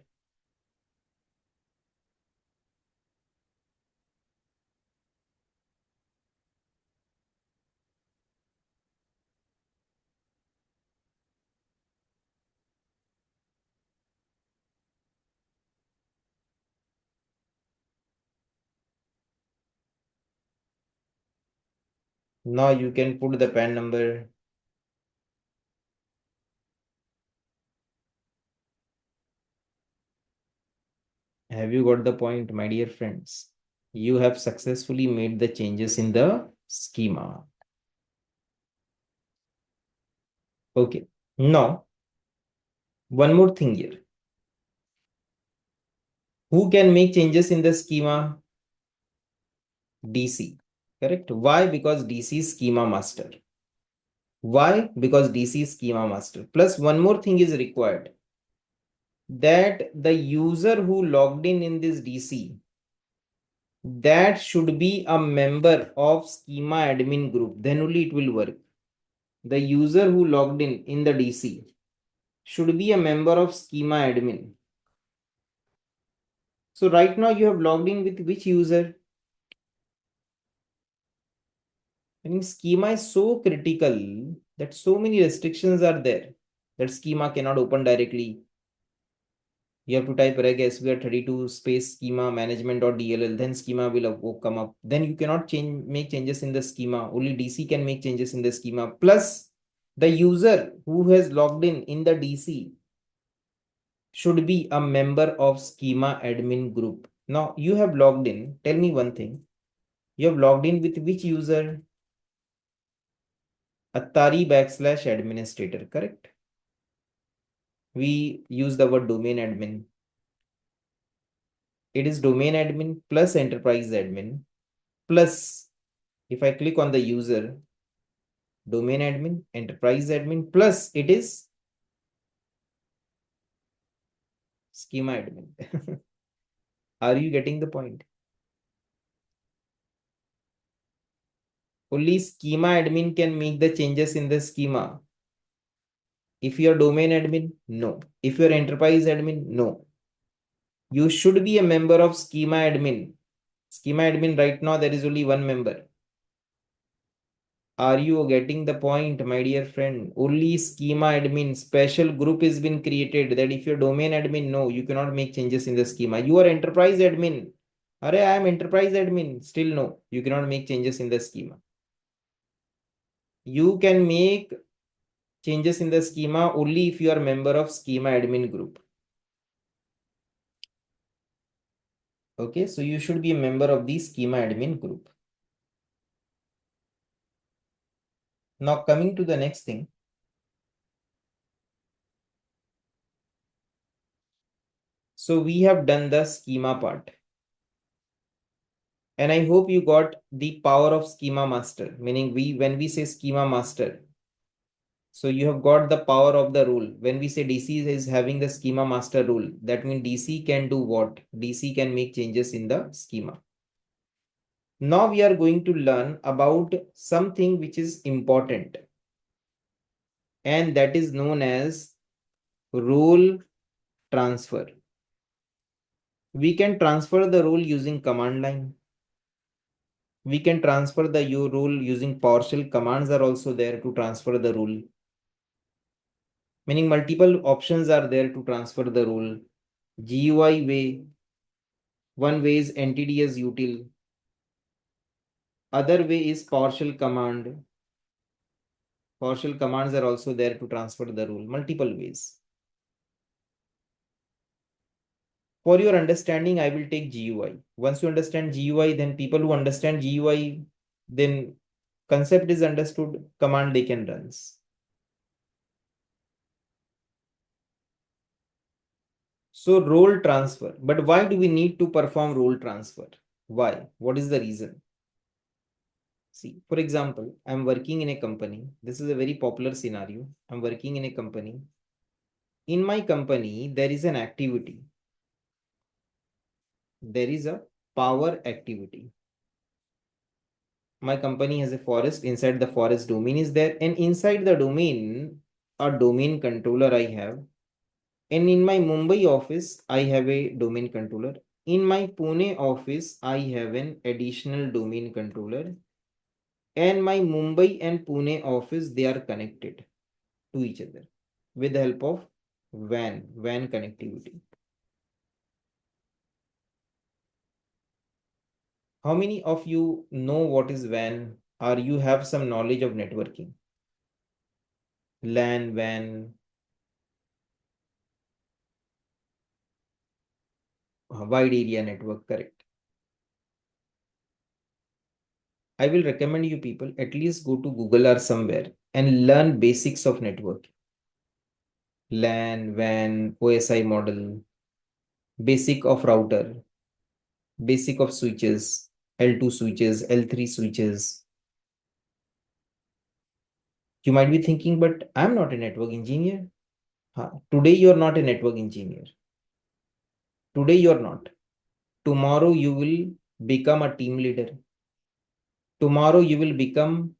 [SPEAKER 1] Now you can put the PAN number. Have you got the point, my dear friends? You have successfully made the changes in the schema. Okay. Now, one more thing here. Who can make changes in the schema? DC. Correct. Why? Because DC is schema master. Why? Because DC is schema master. Plus, one more thing is required, that the user who logged in this DC, that should be a member of schema admin group. Then only it will work. The user who logged in the DC should be a member of schema admin. So right now you have logged in with which user? I mean, schema is so critical that so many restrictions are there that schema cannot open directly. You have to type reg svr 32 space schema management.dll, then schema will come up. Then you cannot make changes in the schema. Only DC can make changes in the schema. Plus, the user who has logged in the DC should be a member of schema admin group. Now you have logged in. Tell me one thing. You have logged in with which user? Attari /administrator, correct? We use the word domain admin. It is domain admin plus enterprise admin plus, if I click on the user, domain admin, enterprise admin, plus it is schema admin. Are you getting the point? Only schema admin can make the changes in the schema. If you're domain admin, no. If you're enterprise admin, no. You should be a member of schema admin. Schema admin right now, there is only one member. Are you getting the point, my dear friend? Only schema admin special group has been created that if you're domain admin, no, you cannot make changes in the schema. You are enterprise admin. Are I am enterprise admin. Still no, you cannot make changes in the schema. You can make changes in the schema only if you are member of schema admin group. Okay, so you should be a member of the schema admin group. Now coming to the next thing. So we have done the schema part. And I hope you got the power of schema master, meaning when we say schema master, So you have got the power of the rule. When we say DC is having the schema master rule, that means DC can do what? DC can make changes in the schema. Now we are going to learn about something which is important, and that is known as role transfer. We can transfer the role using command line. We can transfer the role using PowerShell commands are also there to transfer the role. Meaning multiple options are there to transfer the role. GUI way, one way is entity as util, other way is PowerShell command. PowerShell commands are also there to transfer the role, multiple ways. For your understanding, I will take GUI. Once you understand GUI, then people who understand GUI, then concept is understood, command they can run. So role transfer. But why do we need to perform role transfer? Why? What is the reason? See, for example, I'm working in a company. This is a very popular scenario. I'm working in a company. In my company, there is an activity. There is a power activity. My company has a forest. Inside the forest domain is there. And inside the domain, a domain controller I have. And in my Mumbai office, I have a domain controller. In my Pune office, I have an additional domain controller. And my Mumbai and Pune office, they are connected to each other with the help of WAN connectivity. How many of you know what is WAN, or you have some knowledge of networking? LAN, WAN, wide area network, correct. I will recommend you people at least go to Google or somewhere and learn basics of network. LAN, WAN, OSI model, basic of router, basic of switches, L2 switches, L3 switches. You might be thinking, but I'm not a network engineer. Today, you're not a network engineer. Today, you're not. Tomorrow, you will become a team leader. Tomorrow, you will become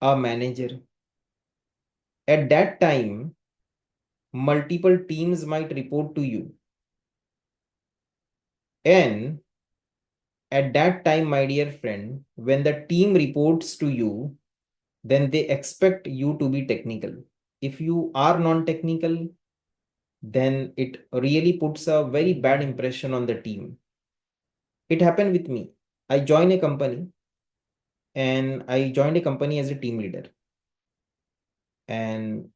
[SPEAKER 1] a manager. At that time, multiple teams might report to you. And at that time, my dear friend, when the team reports to you, then they expect you to be technical. If you are non-technical, then it really puts a very bad impression on the team. It happened with me. I joined a company as a team leader, and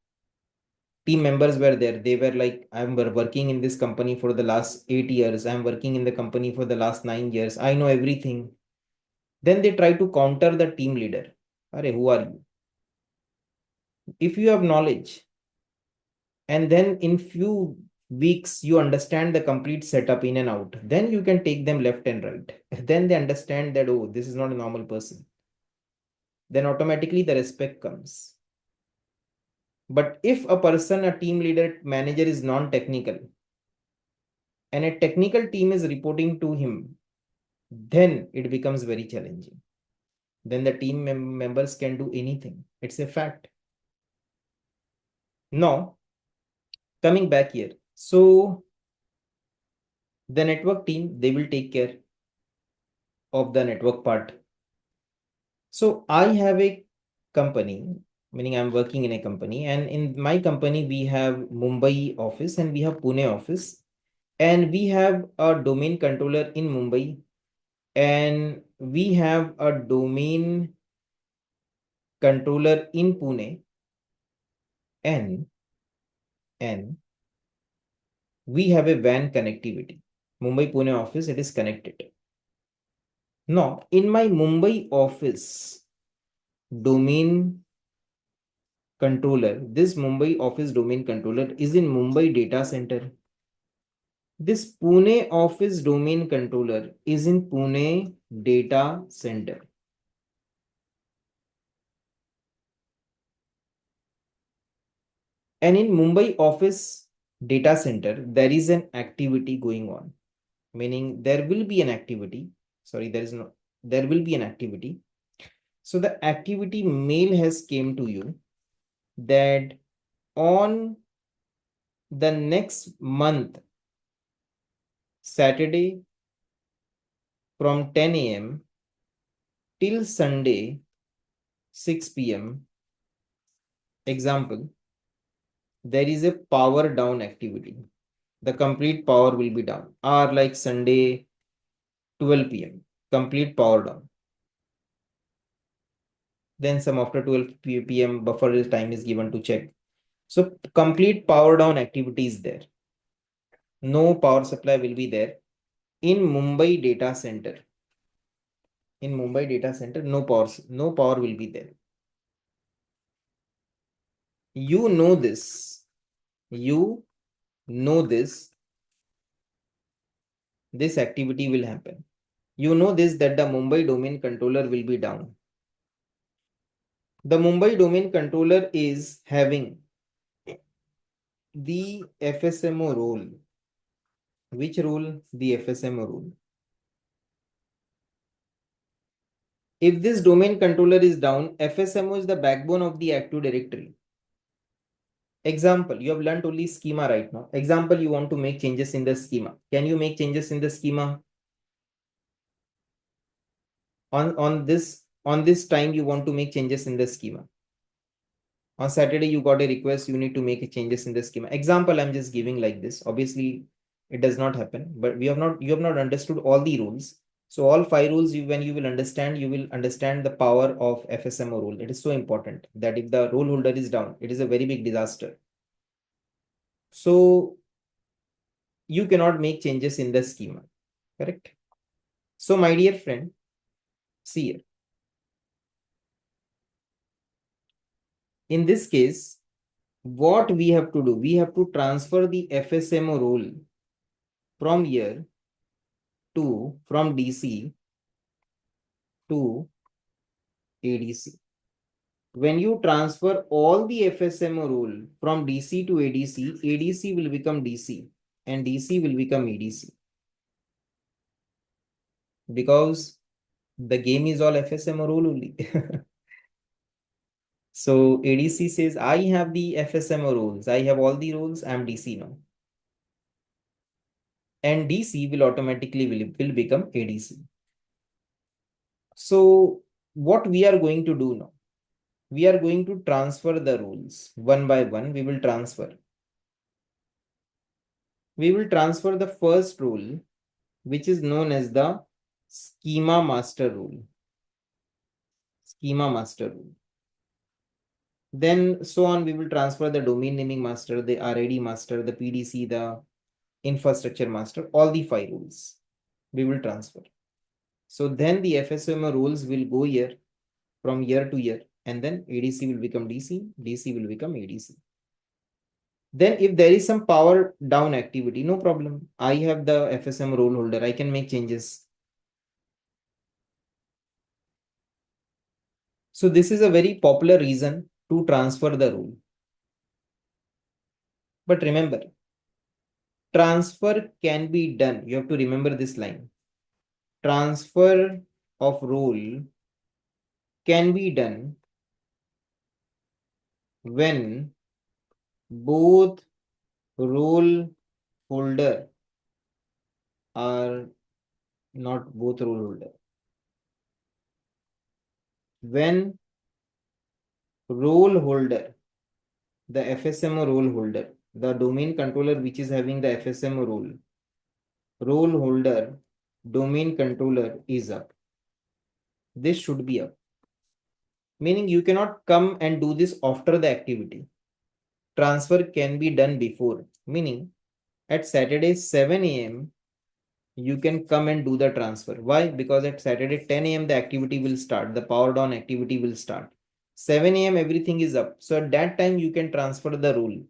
[SPEAKER 1] team members were there. They were like, I'm working in this company for the last 8 years. I'm working in the company for the last 9 years. I know everything. Then they try to counter the team leader. Are, who are you? If you have knowledge, and then in few weeks you understand the complete setup in and out, then you can take them left and right. Then they understand that, oh, this is not a normal person. Then automatically the respect comes. But if a person, a team leader, manager is non-technical, and a technical team is reporting to him, then it becomes very challenging. Then the team members can do anything. It's a fact. Now, coming back here. So the network team, they will take care of the network part. So I have a company, meaning I'm working in a company, and in my company, we have Mumbai office and we have Pune office, and we have a domain controller in Mumbai, and we have a domain controller in Pune, and we have a WAN connectivity. Mumbai Pune office, it is connected. Now, in my Mumbai office domain controller, this Mumbai office domain controller is in Mumbai data center. This Pune office domain controller is in Pune data center. And in Mumbai office data center, there is an activity going on, meaning there will be an activity. Sorry, there will be an activity. So the activity mail has came to you that on the next month, Saturday from 10 a.m. till Sunday 6 p.m. Example, there is a power down activity. The complete power will be down, or like Sunday 12 p.m. complete power down. Then some after 12 p.m. buffer time is given to check. So complete power down activity is there. No power supply will be there in Mumbai data center. In Mumbai data center, no power will be there. You know this. You know this. This activity will happen. You know this, that the Mumbai domain controller will be down. The Mumbai domain controller is having the FSMO role. Which role? The FSMO role. If this domain controller is down, FSMO is the backbone of the Active Directory. Example, you have learned only schema right now. Example, you want to make changes in the schema. Can you make changes in the schema? On this time, you want to make changes in the schema. On Saturday, you got a request, you need to make changes in the schema. Example, I'm just giving like this. Obviously, it does not happen, but you have not understood all the rules. So all 5 rules, when you will understand the power of FSMO rule. It is so important that if the role holder is down, it is a very big disaster. So you cannot make changes in the schema, correct? So my dear friend, see here. In this case, what we have to do, we have to transfer the FSMO role from here to from DC to ADC. When you transfer all the FSMO role from DC to ADC, ADC will become DC and DC will become ADC. Because the game is all FSMO role only. So ADC says, I have the FSMO roles. I have all the roles. I'm DC now. And DC will automatically will become ADC. So what we are going to do now? We are going to transfer the roles one by one. We will transfer. We will transfer the first role, which is known as the schema master rule. Schema master rule. Then so on, we will transfer the domain naming master, the RID master, the PDC, the infrastructure master, all the 5 rules we will transfer. So then the FSMO rules will go here from year to year, and then ADC will become DC, DC will become ADC. Then if there is some power down activity, no problem. I have the FSM role holder. I can make changes. So this is a very popular reason to transfer the role. But remember, transfer can be done. You have to remember this line. Transfer of role can be done when both role holder are not both role holder. When role holder, the FSMO role holder, the domain controller which is having the FSMO role holder, domain controller is up. This should be up. Meaning you cannot come and do this after the activity. Transfer can be done before. Meaning at Saturday 7 a.m. you can come and do the transfer. Why? Because at Saturday 10 a.m. the activity will start. The power down activity will start. 7 a.m. everything is up. So at that time you can transfer the role.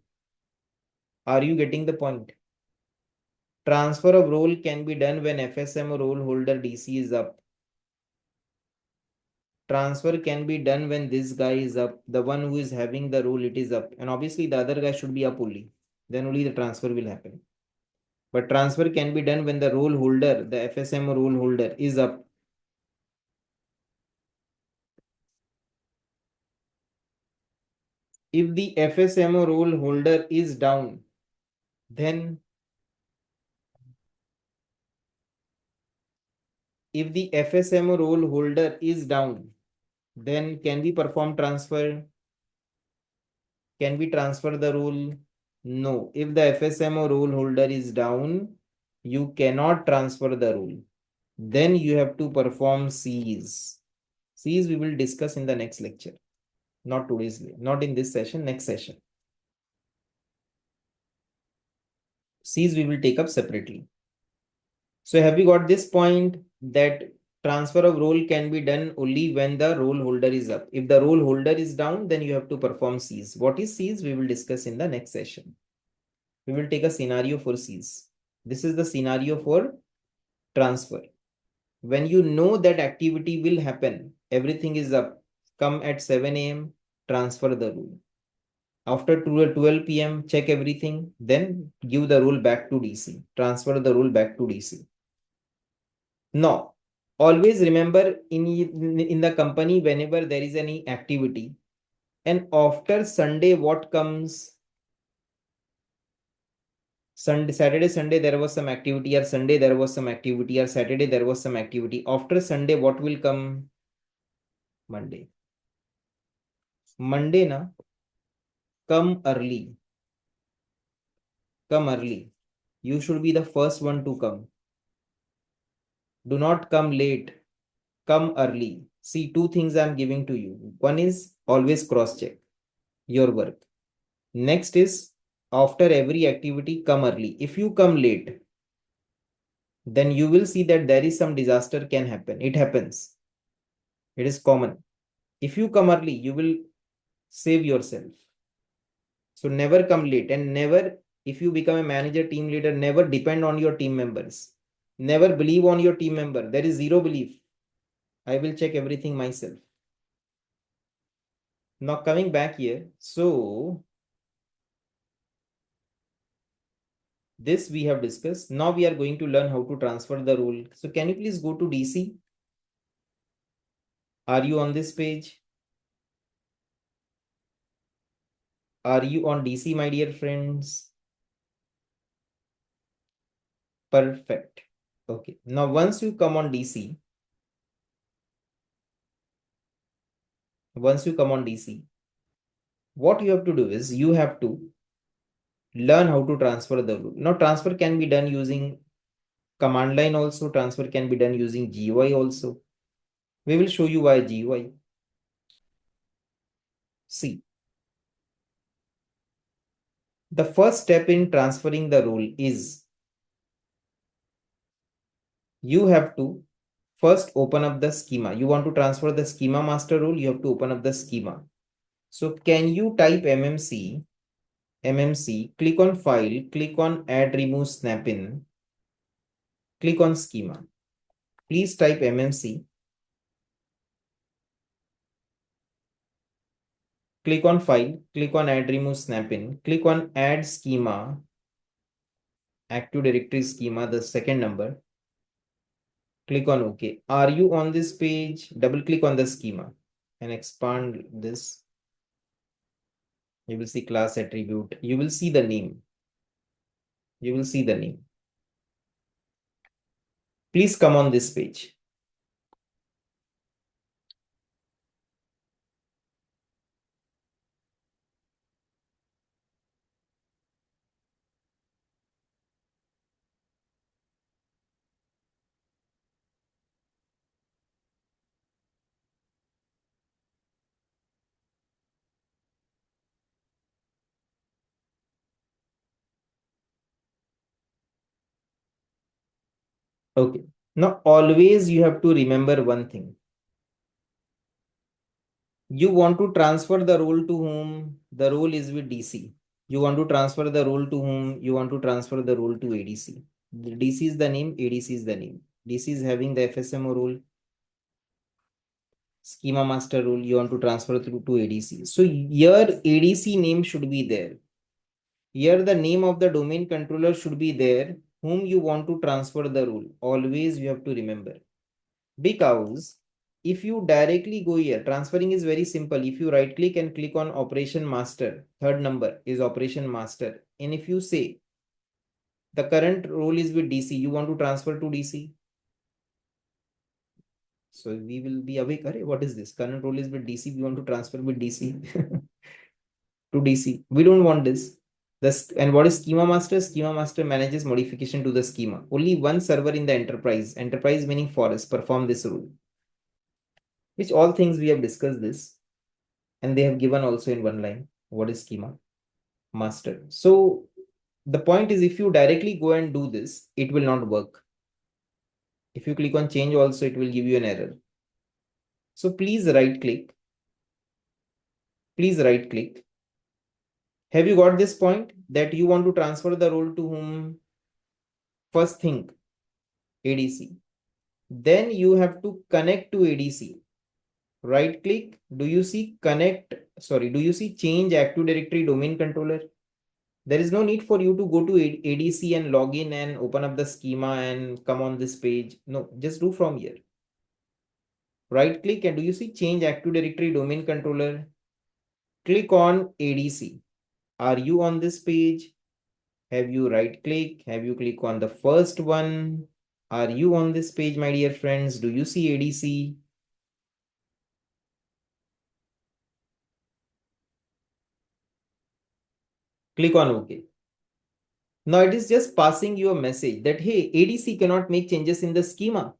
[SPEAKER 1] Are you getting the point? Transfer of role can be done when FSM role holder DC is up. transfer can be done when this guy is up. The one who is having the role, it is up. And obviously the other guy should be up only. Then only the transfer will happen. But transfer can be done when the role holder, the FSMO role holder is up. If the FSMO role holder is down, then if the FSMO role holder is down, then can we perform transfer? Can we transfer the role? No. If the FSMO role holder is down, you cannot transfer the role. Then you have to perform seize. Seize we will discuss in the next lecture. Not today's, not in this session, next session. Seize we will take up separately. So have we got this point that transfer of role can be done only when the role holder is up. If the role holder is down, then you have to perform seize. What is seize? We will discuss in the next session. We will take a scenario for seize. This is the scenario for transfer. When you know that activity will happen, everything is up, come at 7 a.m., transfer the role. After 12 p.m., check everything, then give the role back to DC, transfer the role back to DC. Now, always remember in the company, whenever there is any activity, and after Sunday, what comes? Sunday, Saturday, Sunday, there was some activity, or Sunday, there was some activity, or Saturday, there was some activity. After Sunday, what will come? Monday. Monday, na, come early. Come early. You should be the first one to come. Do not come late. Come early. See, two things I'm giving to you. One is always cross-check your work. Next is after every activity, come early. If you come late, then you will see that there is some disaster can happen. It happens. It is common. If you come early, you will save yourself. So never come late, and never, if you become a manager, team leader, never depend on your team members. Never believe on your team member. There is zero belief. I will check everything myself. Now coming back here. So this we have discussed. Now we are going to learn how to transfer the role. So can you please go to DC? Are you on this page? Are you on DC, my dear friends? Perfect. Okay. Now once you come on DC, what you have to do is you have to learn how to transfer the role. Now transfer can be done using command line also. Transfer can be done using GUI also. We will show you why GUI. See, the first step in transferring the role is you have to first open up the schema. You want to transfer the schema master role, you have to open up the schema. So can you type MMC, click on file, click on add remove snap in, click on schema. Please type MMC, click on file, click on add remove snap in, click on add schema, active directory schema, the second number. Click on OK. Are you on this page? Double click on the schema and expand this. You will see class attribute. You will see the name. You will see the name. Please come on this page. Okay. Now, always you have to remember one thing. You want to transfer the role to whom? The role is with DC. You want to transfer the role to whom? You want to transfer the role to ADC. The DC is the name, ADC is the name. DC is having the FSMO role. schema master role you want to transfer through to ADC. So your ADC name should be there. Here the name of the domain controller should be there whom you want to transfer the role. Always you have to remember. Because if you directly go here, transferring is very simple. If you right click and click on operation master, third number is operation master. And if you say the current role is with DC, you want to transfer to DC. So we will be awake. Array, what is this? Current role is with DC. We want to transfer with DC to DC. We don't want this. And what is schema master? Schema master manages modification to the schema. Only one server in the enterprise meaning forest, perform this role. Which all things we have discussed this. And they have given also in one line. What is schema master? So the point is if you directly go and do this, it will not work. If you click on change also, it will give you an error. So please right click. Please right click. Have you got this point that you want to transfer the role to whom? First thing, ADC. Then you have to connect to ADC. Right click. Do you see connect? Sorry, do you see change active directory domain controller? There is no need for you to go to ADC and log in and open up the schema and come on this page. No, just do from here. Right click and do you see change active directory domain controller? Click on ADC. Are you on this page? Have you right click? Have you click on the first one? Are you on this page, my dear friends? Do you see ADC? Click on OK. Now it is just passing you a message that, hey, ADC cannot make changes in the schema.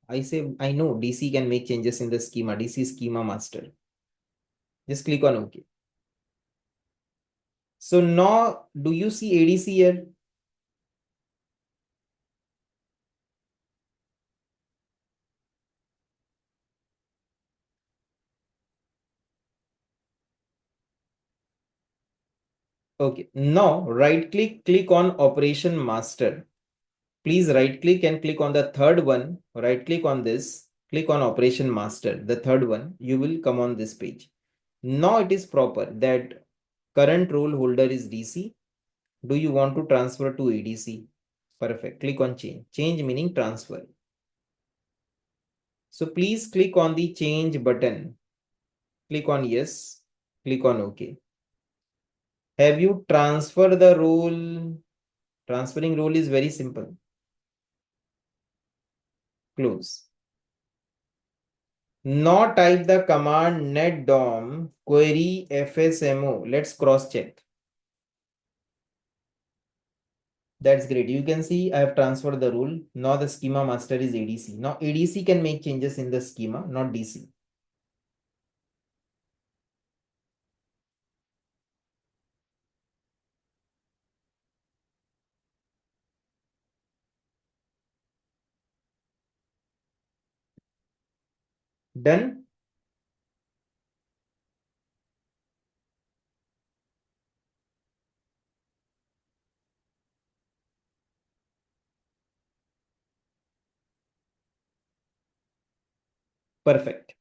[SPEAKER 1] I say, I know DC can make changes in the schema. DC schema master. Just click on OK. So now, do you see ADC here? Okay. Now, right click, click on Operation Master. Please right click and click on the third one. Right click on this. Click on Operation Master. The third one. You will come on this page. Now it is proper that current role holder is DC. Do you want to transfer to ADC? Perfect. Click on change. Change meaning transfer. So please click on the change button. Click on yes. Click on OK. Have you transferred the role? Transferring role is very simple. Close. Now type the command netdom query FSMO. Let's cross check. That's great. You can see I have transferred the role. Now the schema master is ADC. Now ADC can make changes in the schema, not DC. Done. Perfect.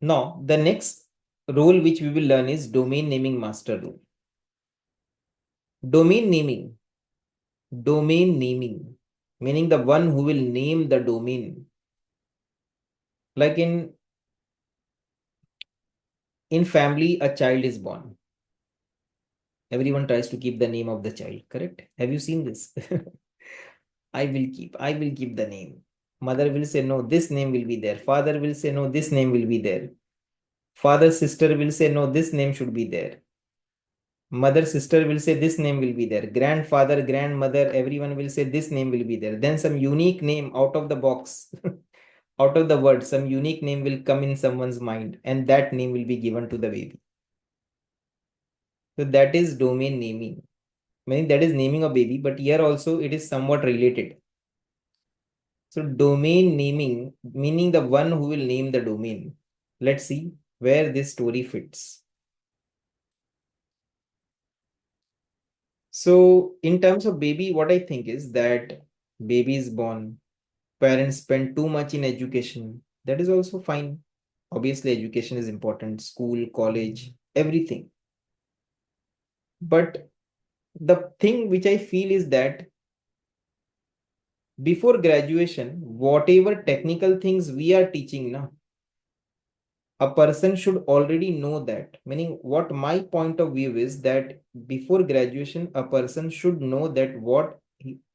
[SPEAKER 1] Now the next role which we will learn is domain naming master role. Domain naming. Domain naming. Meaning the one who will name the domain. Like in family, a child is born. Everyone tries to keep the name of the child, correct? Have you seen this? I will keep the name. Mother will say, no, this name will be there. Father will say, no, this name will be there. Father, sister will say, no, this name should be there. Mother, sister will say, this name will be there. Grandfather, grandmother, everyone will say, this name will be there. Then some unique name out of the box, out of the word, some unique name will come in someone's mind, and that name will be given to the baby. So that is domain naming. Meaning that is naming a baby, but here also it is somewhat related. So domain naming, meaning the one who will name the domain. Let's see where this story fits. So in terms of baby, what I think is that baby is born, parents spend too much in education, That is also fine. Obviously, education is important, school, college, everything. But the thing which I feel is that before graduation, whatever technical things we are teaching now, a person should already know that. Meaning, what my point of view is that before graduation, a person should know that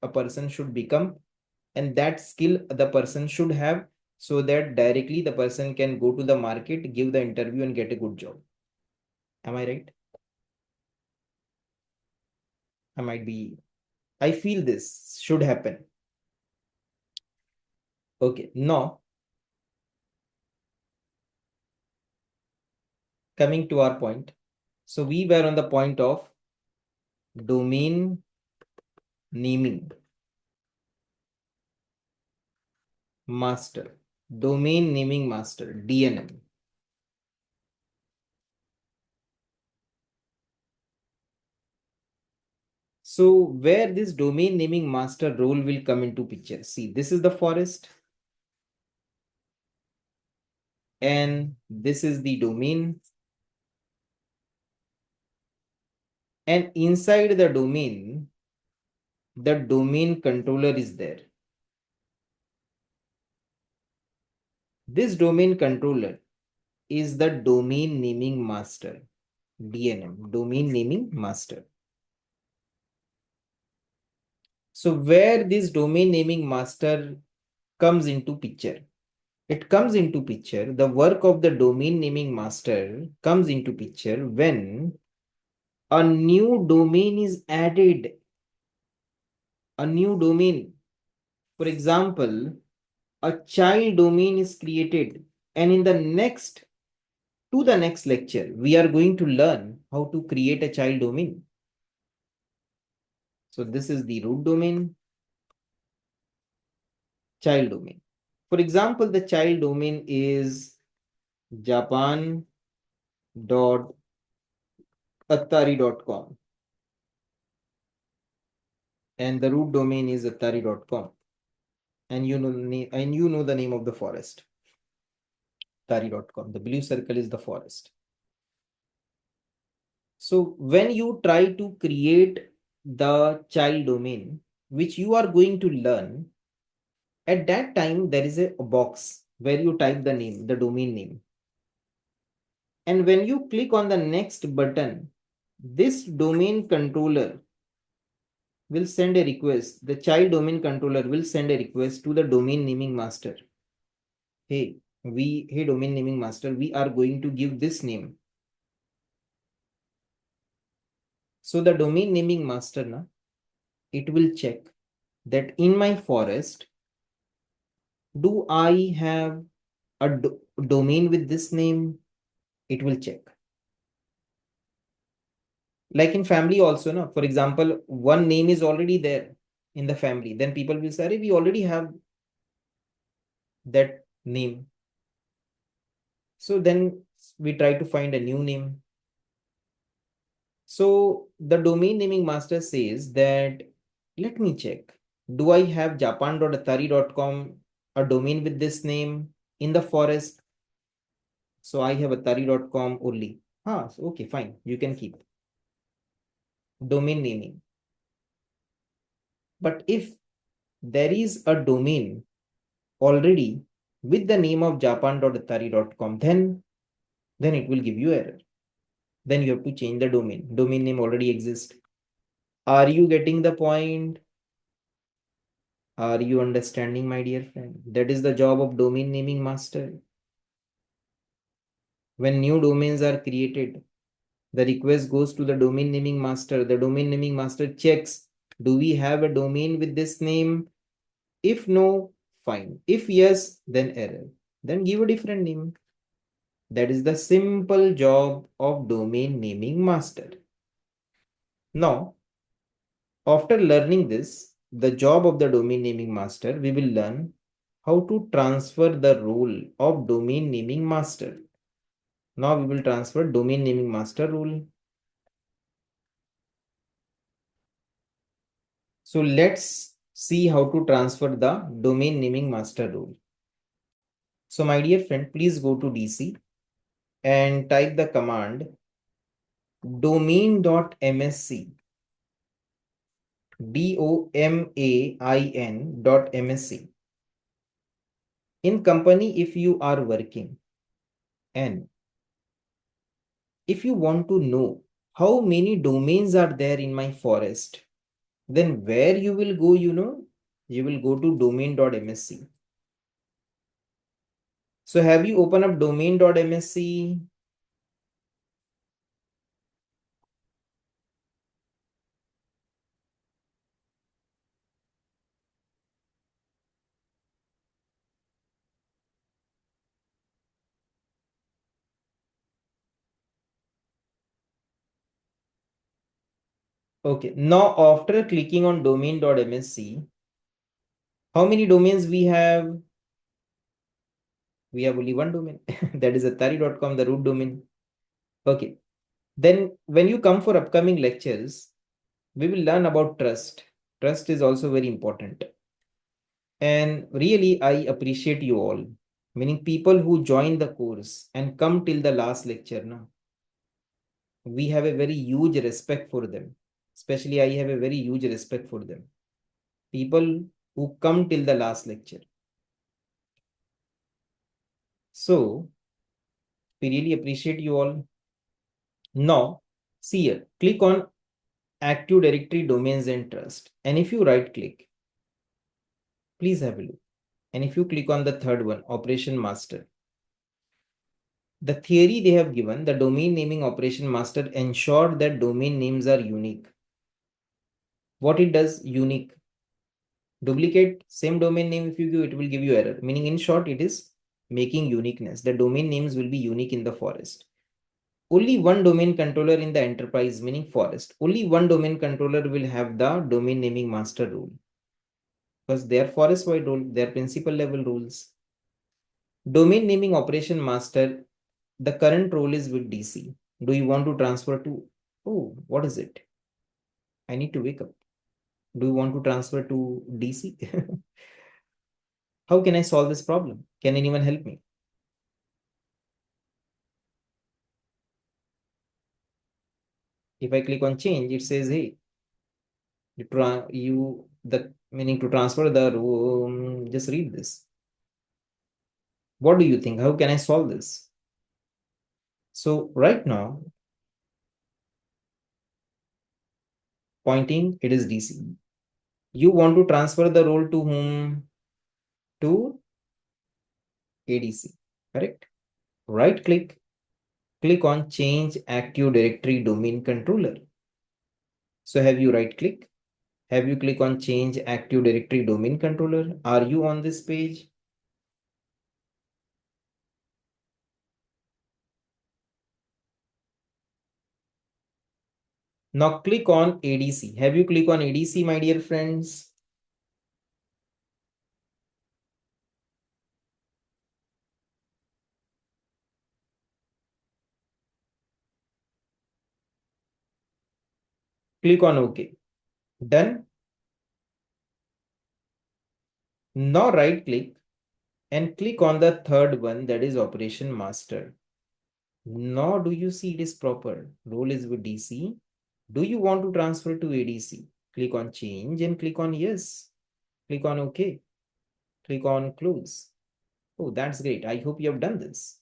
[SPEAKER 1] a person should become, and that skill the person should have, so that directly the person can go to the market, give the interview, and get a good job. Am I right? I might be. I feel this should happen. Okay, now coming to our point. So we were on the point of domain naming master, domain naming master, DNM. So where this domain naming master role will come into picture. See, this is the forest, and this is the domain. And inside the domain controller is there. This domain controller is the domain naming master, DNM, domain naming master. So where this domain naming master comes into picture? It comes into picture, the work of the domain naming master comes into picture when a new domain is added. A new domain. For example, a child domain is created, and in the next lecture, we are going to learn how to create a child domain. So this is the root domain, child domain. For example, the child domain is japan.attari.com, and the root domain is attari.com. And you know the name of the forest, attari.com. The blue circle is the forest. So when you try to create the child domain, which you are going to learn, at that time, there is a box where you type the name, the domain name. And when you click on the next button, this domain controller will send a request. The child domain controller will send a request to the domain naming master. Hey, domain naming master, we are going to give this name. So the domain naming master, it will check that in my forest, do I have a domain with this name? It will check. Like in family also, no? For example, one name is already there in the family. Then people will say, we already have that name. So then we try to find a new name. So the domain naming master says that, let me check. Do I have japan.attari.com, a domain with this name in the forest? So I have attari.com only. Okay, fine. You can keep domain naming. But if there is a domain already with the name of japan.attari.com, then it will give you error. Then you have to change the domain. Domain name already exists. Are you getting the point? Are you understanding, my dear friend? That is the job of domain naming master. When new domains are created, the request goes to the domain naming master. The domain naming master checks, do we have a domain with this name? If no, fine. If yes, then error. Then give a different name. That is the simple job of domain naming master. Now, after learning this, the job of the domain naming master, we will learn how to transfer the role of domain naming master. Now we will transfer domain naming master role. So let's see how to transfer the domain naming master role. So my dear friend, please go to DC and type the command domain.msc, domain.msc. In company, if you are working and if you want to know how many domains are there in my forest, then where you will go, you will go to domain.msc. So have you opened up domain.msc? Okay, now after clicking on domain.msc, how many domains we have? We have only one domain. That is attari.com, the root domain. Okay, then when you come for upcoming lectures, we will learn about trust. Trust is also very important. And really, I appreciate you all, meaning people who join the course and come till the last lecture now. We have a very huge respect for them. Especially, I have a very huge respect for them. People who come till the last lecture. So, we really appreciate you all. Now, see here, click on Active Directory Domains and Trust. And if you right click, please have a look. And if you click on the third one, Operation Master, the theory they have given, the domain naming operation master ensure that domain names are unique. What it does, unique. Duplicate, same domain name if you give, it will give you error. Meaning in short, it is making uniqueness. The domain names will be unique in the forest. Only one domain controller in the enterprise, meaning forest. Only one domain controller will have the domain naming master rule. Because they are forest-wide rule, they are principal level rules. Domain naming operation master, the current role is with DC. Do you want to transfer to, oh, what is it? I need to wake up. Do you want to transfer to DC? How can I solve this problem? Can anyone help me? If I click on change, it says, hey, the meaning to transfer the room, just read this. What do you think? How can I solve this? So right now, pointing, it is DC. You want to transfer the role to whom? To ADC, correct? Right click, click on change active directory domain controller. So have you right click? Have you click on change active directory domain controller? Are you on this page? Now click on ADC. Have you click on ADC, my dear friends? Click on OK. Done. Now right click and click on the third one, that is operation master. Now do you see it is proper? Role is with DC. Do you want to transfer to ADC? Click on change and click on yes. Click on OK. Click on close. Oh, that's great. I hope you have done this.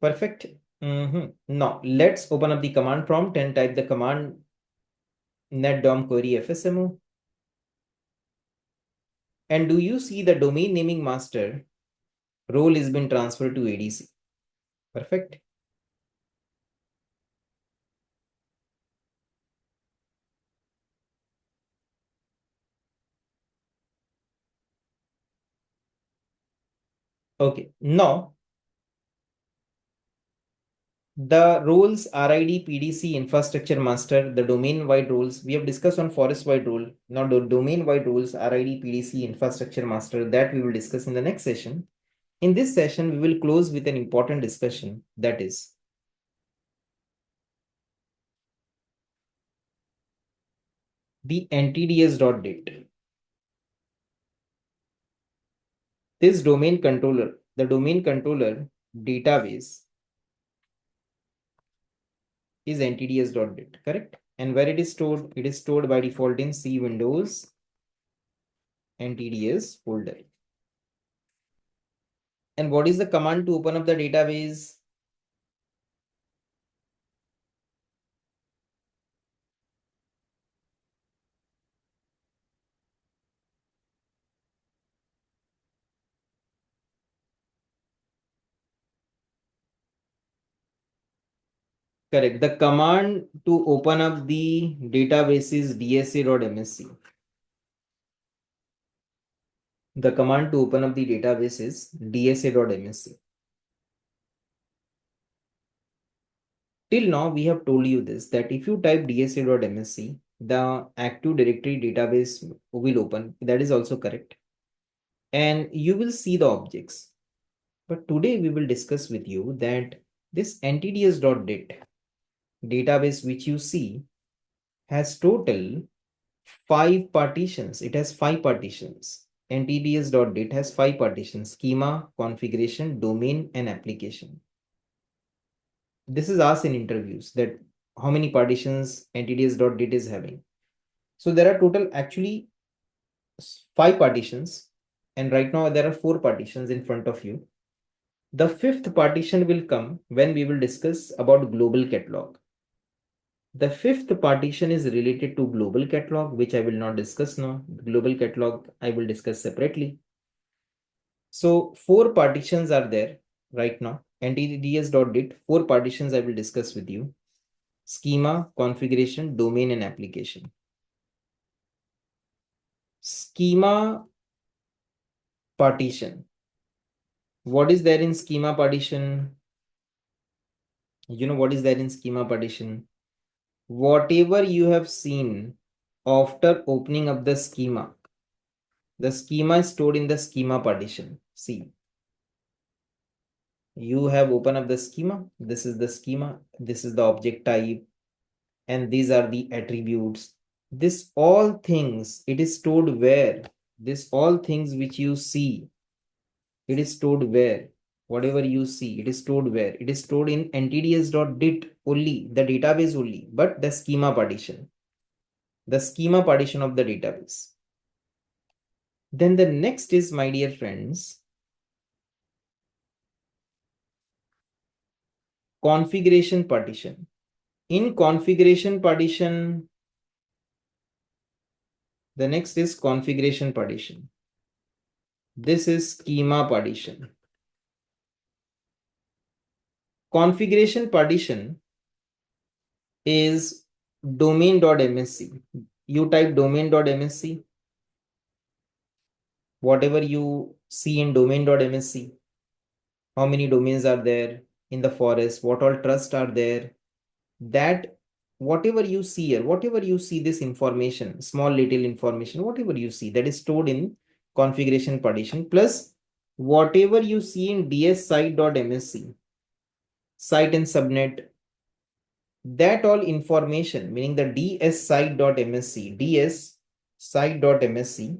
[SPEAKER 1] Perfect. Now let's open up the command prompt and type the command netdom query FSMO. And do you see the domain naming master role has been transferred to ADC? Perfect. Okay. Now the roles RID PDC infrastructure master, the domain wide roles we have discussed on forest wide role. Now the domain wide roles RID PDC infrastructure master, that we will discuss in the next session. In this session, we will close with an important discussion, that is the NTDS.date. This domain controller, the domain controller database is ntds.dit, correct? And where it is stored? It is stored by default in C Windows ntds folder. And what is the command to open up the database? Correct. The command to open up the database is dsa.msc. The command to open up the database is dsa.msc. Till now, we have told you this, that if you type dsa.msc, the Active Directory database will open. That is also correct. And you will see the objects. But today we will discuss with you that this ntds.dit database which you see has total 5 partitions. It has 5 partitions. ntds.dit has 5 partitions: schema, configuration, domain, and application. This is asked in interviews, that how many partitions ntds.dit is having. So there are total actually 5 partitions, and right now there are 4 partitions in front of you. The 5th partition will come when we will discuss about global catalog. The 5th partition is related to global catalog, which I will not discuss now. Global catalog I will discuss separately. So 4 partitions are there right now. ntds.dit, 4 partitions I will discuss with you: schema, configuration, domain, and application. Schema partition. What is there in schema partition? You know what is there in schema partition? Whatever you have seen after opening up the schema is stored in the schema partition. See, you have opened up the schema. This is the schema. This is the object type. And these are the attributes. This all things, it is stored where? This all things which you see, it is stored where? Whatever you see, it is stored where? It is stored in ntds.dit only, the database only, but the schema partition. The schema partition of the database. Then the next is, my dear friends, configuration partition. In configuration partition, the next is configuration partition. This is schema partition. Configuration partition is domain.msc. You type domain.msc. Whatever you see in domain.msc, how many domains are there in the forest, what all trusts are there, that whatever you see here, whatever you see, this information, small little information, whatever you see, that is stored in configuration partition, plus whatever you see in ds-site.msc, site and subnet, that all information, meaning the ds-site.msc, ds-site.msc,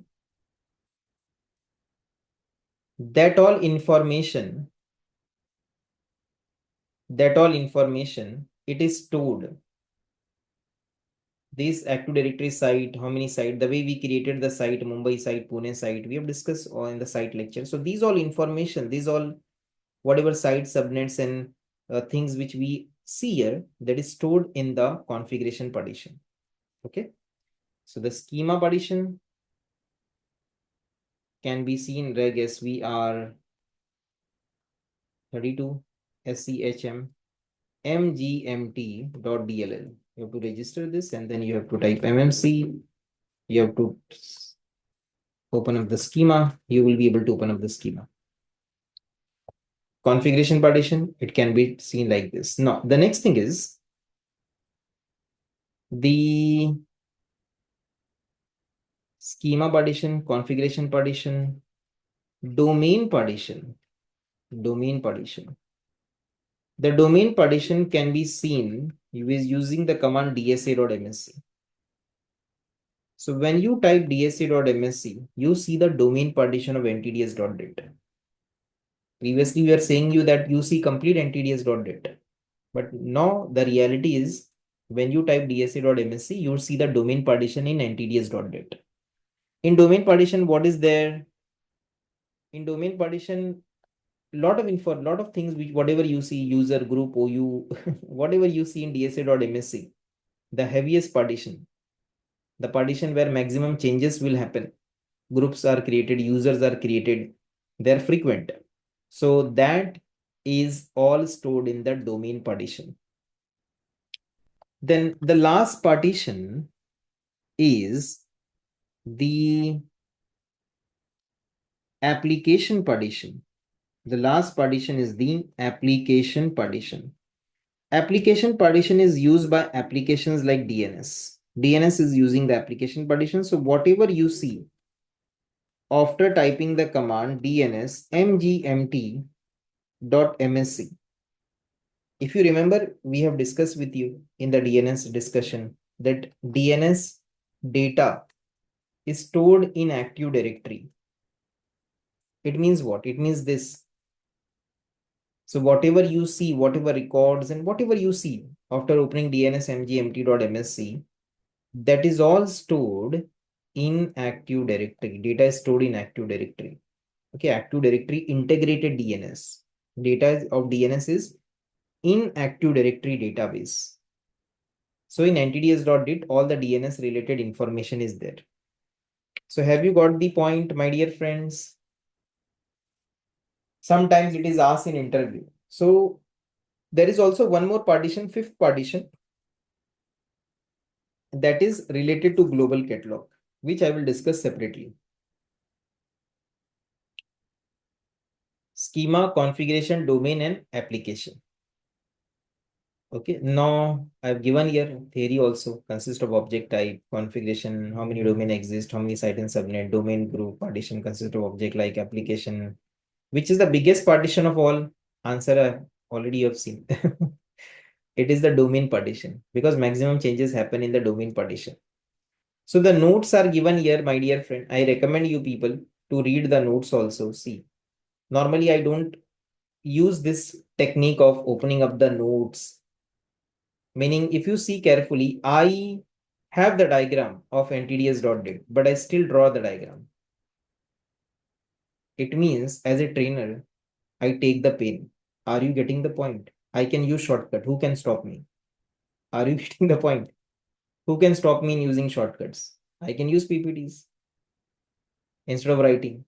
[SPEAKER 1] that all information, it is stored. This Active Directory site, how many site, the way we created the site, Mumbai site, Pune site, we have discussed all in the site lecture. So these all information, these all whatever site subnets and things which we see here, that is stored in the configuration partition. Okay. So the schema partition can be seen reg svr 32 schm mgmt.dll. You have to register this, and then you have to type mmc. You have to open up the schema. You will be able to open up the schema. Configuration partition, it can be seen like this. Now, the next thing is the schema partition, configuration partition, domain partition. Domain partition. The domain partition can be seen using the command dsa.msc. So when you type dsc.msc, you see the domain partition of ntds.dat. Previously, we are saying you that you see complete ntds.dat. But now the reality is when you type dsc.msc, you see the domain partition in ntds.dat. In domain partition, what is there? In domain partition, lot of things which whatever you see, user group, OU, whatever you see in dsc.msc, the heaviest partition, the partition where maximum changes will happen. Groups are created, users are created, they're frequent. So that is all stored in the domain partition. Then the last partition is the application partition. The last partition is the application partition. Application partition is used by applications like DNS. DNS is using the application partition. So whatever you see after typing the command DNS mgmt.msc, if you remember, we have discussed with you in the DNS discussion that DNS data is stored in Active Directory. It means what? It means this. So whatever you see, whatever records and whatever you see after opening dnsmgmt.msc, that is all stored in Active Directory. Data is stored in Active Directory. Okay, Active Directory integrated DNS. Data of DNS is in Active Directory database. So in ntds.dit, all the DNS related information is there. So have you got the point, my dear friends? Sometimes it is asked in interview. So there is also one more partition, fifth partition, that is related to global catalog, which I will discuss separately. Schema, configuration, domain, and application. Okay, now I've given here theory also consists of object type, configuration, how many domain exist, how many site and subnet, domain group, partition consists of object like application. Which is the biggest partition of all? Answer already you have seen. It is the domain partition because maximum changes happen in the domain partition. So the notes are given here, my dear friend. I recommend you people to read the notes also. See, normally I don't use this technique of opening up the notes. Meaning, if you see carefully, I have the diagram of ntds.dat, but I still draw the diagram. It means as a trainer, I take the pain. Are you getting the point? I can use shortcut. Who can stop me? Are you getting the point? Who can stop me in using shortcuts? I can use PPTs instead of writing.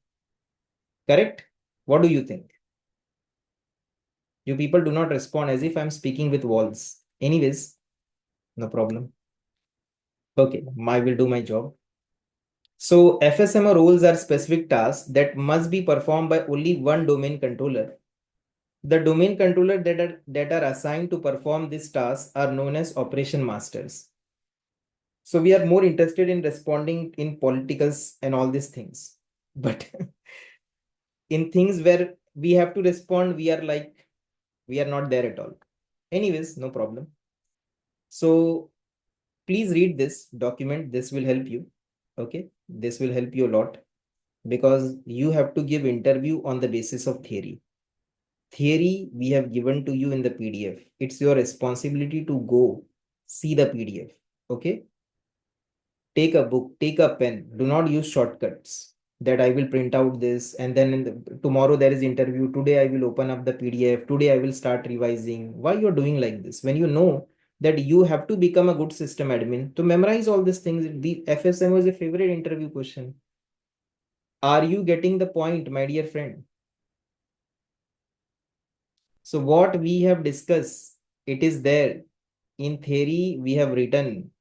[SPEAKER 1] Correct? What do you think? You people do not respond as if I'm speaking with walls. Anyways, no problem. Okay, I will do my job. So FSMO roles are specific tasks that must be performed by only one domain controller. The domain controller that are assigned to perform this task are known as operation masters. So we are more interested in responding in politicals and all these things. But in things where we have to respond, we are like, we are not there at all. Anyways, no problem. So please read this document. This will help you. Okay. This will help you a lot because you have to give interview on the basis of theory. Theory we have given to you in the PDF. It's your responsibility to go see the PDF. Okay. Take a book, take a pen. Do not use shortcuts that I will print out this and then tomorrow there is interview. Today I will open up the PDF. Today I will start revising. Why you're doing like this? When you know that you have to become a good system admin to memorize all these things. The FSMO is a favorite interview question. Are you getting the point, my dear friend? So what we have discussed, it is there. In theory, we have written.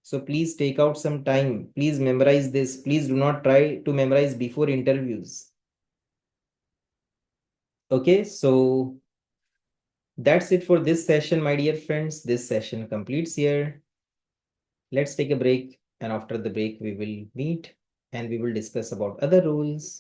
[SPEAKER 1] So please take out some time. Please memorize this. Please do not try to memorize before interviews. Okay, so that's it for this session, my dear friends. This session completes here. Let's take a break. And after the break, we will meet and we will discuss about other rules.